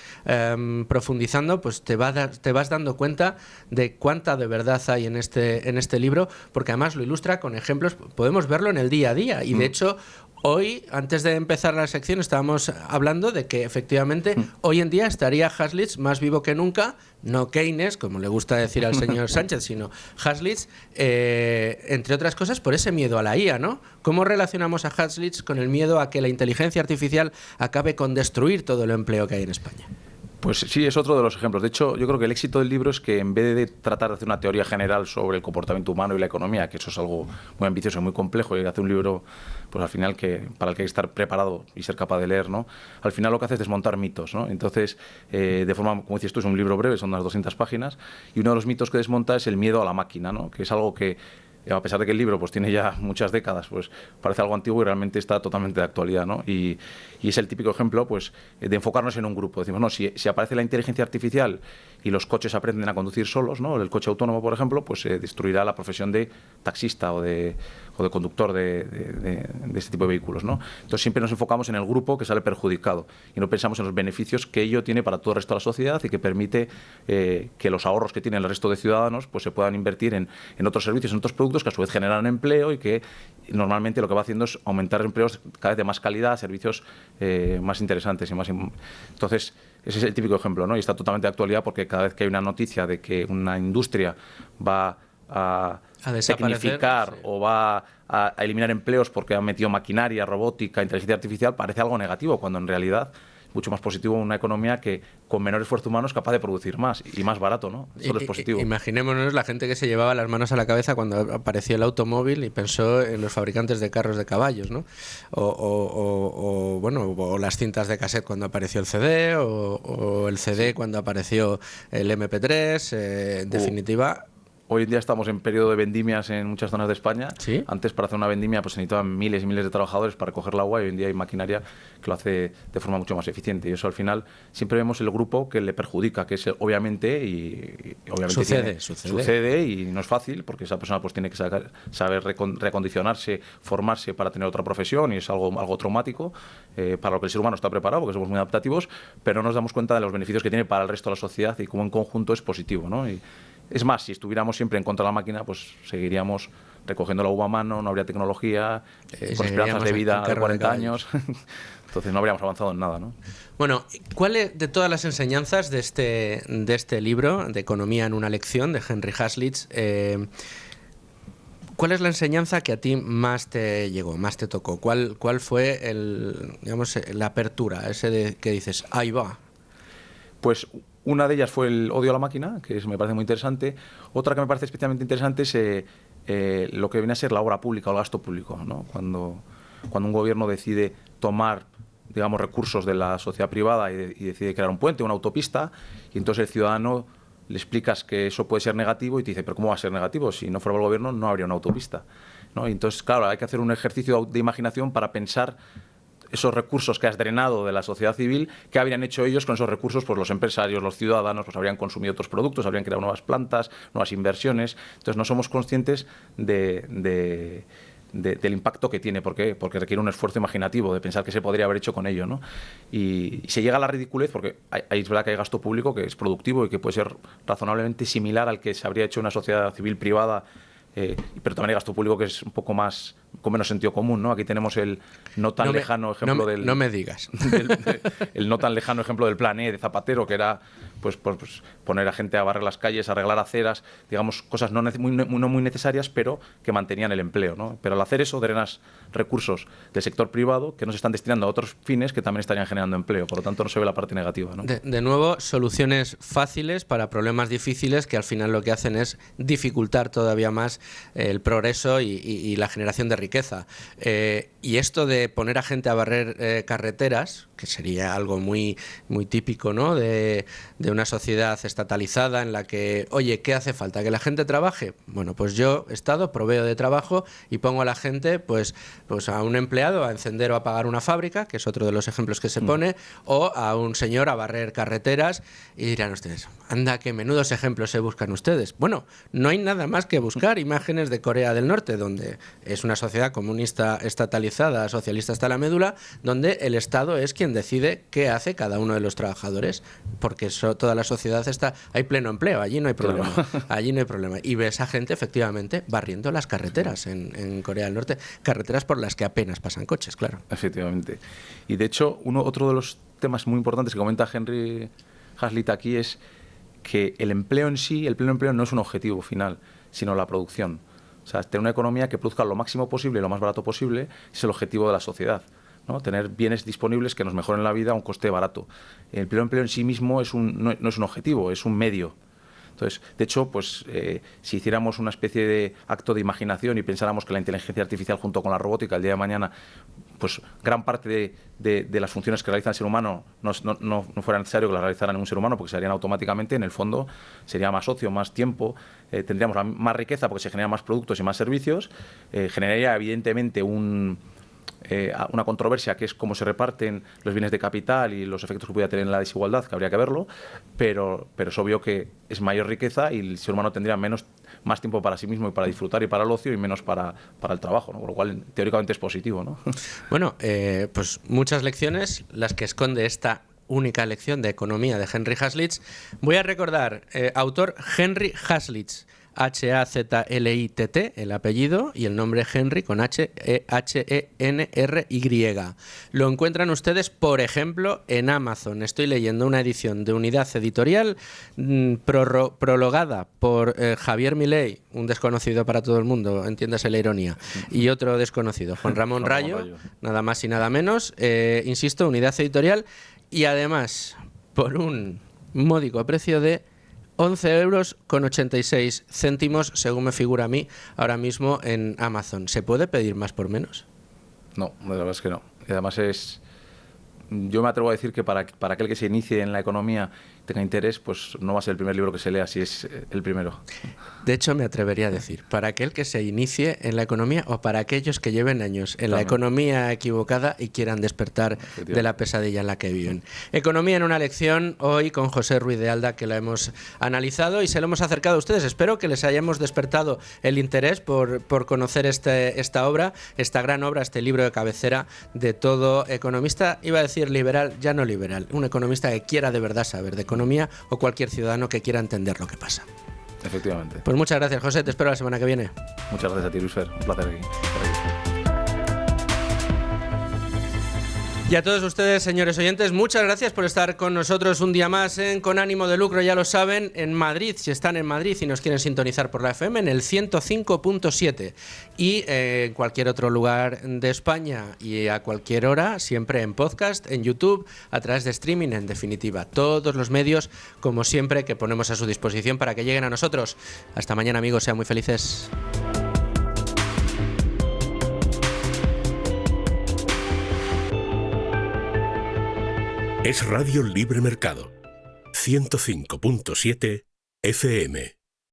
profundizando, pues te vas dando cuenta de cuánta de verdad hay en este libro, porque además lo ilustra con ejemplos. Podemos verlo en el día a día, y de hecho hoy, antes de empezar la sección, estábamos hablando de que efectivamente hoy en día estaría Hazlitt más vivo que nunca, no Keynes, como le gusta decir al señor Sánchez, sino Hazlitt, entre otras cosas por ese miedo a la IA, ¿no? ¿Cómo relacionamos a Hazlitt con el miedo a que la inteligencia artificial acabe con destruir todo el empleo que hay en España? Pues sí, es otro de los ejemplos. De hecho, yo creo que el éxito del libro es que, en vez de tratar de hacer una teoría general sobre el comportamiento humano y la economía, que eso es algo muy ambicioso y muy complejo, y hace un libro, pues al final, para el que hay que estar preparado y ser capaz de leer, ¿no? Al final lo que hace es desmontar mitos, ¿no? Entonces, de forma, como dices tú, es un libro breve, son unas 200 páginas, y uno de los mitos que desmonta es el miedo a la máquina, ¿no? Que es algo que, a pesar de que el libro pues tiene ya muchas décadas, pues parece algo antiguo y realmente está totalmente de actualidad, ¿no? Y es el típico ejemplo, pues, de enfocarnos en un grupo. Decimos, no, si aparece la inteligencia artificial y los coches aprenden a conducir solos, ¿no? El coche autónomo, por ejemplo, pues se destruirá la profesión de taxista o de conductor de este tipo de vehículos, ¿no? Entonces siempre nos enfocamos en el grupo que sale perjudicado y no pensamos en los beneficios que ello tiene para todo el resto de la sociedad, y que permite que los ahorros que tiene el resto de ciudadanos pues se puedan invertir en otros servicios, en otros productos que a su vez generan empleo, y que normalmente lo que va haciendo es aumentar empleos cada vez de más calidad, servicios más interesantes y más... Entonces, ese es el típico ejemplo, ¿no? Y está totalmente de actualidad, porque cada vez que hay una noticia de que una industria va a tecnificar, sí, o va a eliminar empleos porque ha metido maquinaria, robótica, inteligencia artificial, parece algo negativo, cuando en realidad mucho más positivo una economía que con menor esfuerzo humano es capaz de producir más y más barato, ¿no? Eso es positivo. Imaginémonos la gente que se llevaba las manos a la cabeza cuando apareció el automóvil y pensó en los fabricantes de carros de caballos, ¿no? O las cintas de cassette cuando apareció el CD, o el CD cuando apareció el MP3, en definitiva... hoy en día estamos en periodo de vendimias en muchas zonas de España. ¿Sí? Antes, para hacer una vendimia, pues se necesitaban miles y miles de trabajadores para recoger el agua, y hoy en día hay maquinaria que lo hace de forma mucho más eficiente. Y eso, al final, siempre vemos el grupo que le perjudica, que es obviamente, y obviamente sucede y no es fácil, porque esa persona pues tiene que saber recondicionarse, formarse para tener otra profesión, y es algo traumático para lo que el ser humano está preparado, porque somos muy adaptativos, pero no nos damos cuenta de los beneficios que tiene para el resto de la sociedad y cómo en conjunto es positivo, ¿no? Y es más, si estuviéramos siempre en contra de la máquina, pues seguiríamos recogiendo la uva a mano, no habría tecnología, con esperanzas de vida de 40 años. Entonces no habríamos avanzado en nada, ¿no? Bueno, ¿cuál es, de todas las enseñanzas de este libro, de Economía en una lección, de Henry Hazlitt, cuál es la enseñanza que a ti más te llegó, más te tocó? ¿Cuál fue la apertura, ese que dices, ahí va? Pues una de ellas fue el odio a la máquina, que me parece muy interesante. Otra que me parece especialmente interesante es lo que viene a ser la obra pública o el gasto público, ¿no? Cuando un gobierno decide tomar, digamos, recursos de la sociedad privada y decide crear un puente, una autopista, y entonces el ciudadano le explicas que eso puede ser negativo y te dice, pero ¿cómo va a ser negativo? Si no fuera el gobierno no habría una autopista, ¿no? Y entonces, claro, hay que hacer un ejercicio de imaginación para pensar esos recursos que has drenado de la sociedad civil, ¿qué habrían hecho ellos con esos recursos? Pues los empresarios, los ciudadanos, pues habrían consumido otros productos, habrían creado nuevas plantas, nuevas inversiones. Entonces no somos conscientes del impacto que tiene. ¿Por qué? Porque requiere un esfuerzo imaginativo de pensar qué se podría haber hecho con ello, ¿no? Y se llega a la ridiculez, porque es verdad que hay gasto público que es productivo y que puede ser razonablemente similar al que se habría hecho en una sociedad civil privada, pero también hay gasto público que es un poco más, con menos sentido común, ¿no? Aquí tenemos el no tan lejano ejemplo del... No me digas. El no tan lejano ejemplo del plan E de Zapatero, que era pues poner a gente a barrer las calles, a arreglar aceras, digamos, cosas no muy necesarias, pero que mantenían el empleo, ¿no? Pero al hacer eso drenas recursos del sector privado que no se están destinando a otros fines que también estarían generando empleo. Por lo tanto, no se ve la parte negativa, ¿no? De nuevo, soluciones fáciles para problemas difíciles que al final lo que hacen es dificultar todavía más el progreso y la generación de riqueza. Y esto de poner a gente a barrer carreteras, que sería algo muy, muy típico, ¿no? de una sociedad estatalizada en la que, oye, ¿qué hace falta? ¿Que la gente trabaje? Bueno, pues yo, Estado, proveo de trabajo y pongo a la gente, pues a un empleado a encender o a apagar una fábrica, que es otro de los ejemplos que se pone, o a un señor a barrer carreteras, y dirán ustedes, anda, qué menudos ejemplos se buscan ustedes. Bueno, no hay nada más que buscar imágenes de Corea del Norte, donde es una sociedad comunista estatalizada, socialista hasta la médula, donde el Estado es quien decide qué hace cada uno de los trabajadores, porque toda la sociedad hay pleno empleo, allí no hay problema. Claro. Allí no hay problema. Y ves a gente, efectivamente, barriendo las carreteras en Corea del Norte, carreteras por las que apenas pasan coches, claro. Efectivamente. Y de hecho, otro de los temas muy importantes que comenta Henry Hazlitt aquí es que el empleo en sí, el pleno empleo no es un objetivo final, sino la producción. O sea, tener una economía que produzca lo máximo posible y lo más barato posible es el objetivo de la sociedad, ¿no? Tener bienes disponibles que nos mejoren la vida a un coste barato. El pleno empleo en sí mismo no es un objetivo, es un medio. Entonces, de hecho, pues si hiciéramos una especie de acto de imaginación y pensáramos que la inteligencia artificial junto con la robótica el día de mañana, pues gran parte de las funciones que realiza el ser humano no fuera necesario que las realizaran un ser humano porque se harían automáticamente, en el fondo sería más ocio, más tiempo, tendríamos más riqueza porque se generan más productos y más servicios, generaría evidentemente una controversia que es cómo se reparten los bienes de capital y los efectos que pudiera tener en la desigualdad, que habría que verlo, pero es obvio que es mayor riqueza y el ser humano tendría más tiempo para sí mismo y para disfrutar y para el ocio y menos para el trabajo, ¿no? Con lo cual teóricamente es positivo, ¿no? Bueno, pues muchas lecciones las que esconde esta única lección de economía de Henry Hazlitt. Voy a recordar, autor Henry Hazlitt, H-A-Z-L-I-T-T, el apellido, y el nombre Henry con H-E-N-R-Y. Lo encuentran ustedes, por ejemplo, en Amazon. Estoy leyendo una edición de Unidad Editorial prologada por Javier Milei, un desconocido para todo el mundo, entiéndase la ironía, y otro desconocido, Juan Ramón Rayo, nada más y nada menos. Insisto, Unidad Editorial, y además, por un módico precio de 11,86 €, según me figura a mí, ahora mismo en Amazon. ¿Se puede pedir más por menos? No, la verdad es que no. Y además es yo me atrevo a decir que para aquel que se inicie en la economía, tenga interés, pues no va a ser el primer libro que se lea, si es el primero. De hecho, me atrevería a decir, para aquel que se inicie en la economía o para aquellos que lleven años en la economía equivocada y quieran despertar de la pesadilla en la que viven. Economía en una lección, hoy con José Ruiz de Alda, que lo hemos analizado y se lo hemos acercado a ustedes. Espero que les hayamos despertado el interés por conocer esta obra, esta gran obra, este libro de cabecera de todo economista, iba a decir liberal, ya no liberal, un economista que quiera de verdad saber de economía o cualquier ciudadano que quiera entender lo que pasa. Efectivamente. Pues muchas gracias, José. Te espero la semana que viene. Muchas gracias a ti, Luis Fer. Un placer aquí. Y a todos ustedes, señores oyentes, muchas gracias por estar con nosotros un día más en Con Ánimo de Lucro. Ya lo saben, en Madrid, si están en Madrid y nos quieren sintonizar por la FM, en el 105.7. Y en cualquier otro lugar de España y a cualquier hora, siempre en podcast, en YouTube, a través de streaming, en definitiva. Todos los medios, como siempre, que ponemos a su disposición para que lleguen a nosotros. Hasta mañana, amigos. Sean muy felices. Es Radio Libre Mercado, 105.7 FM.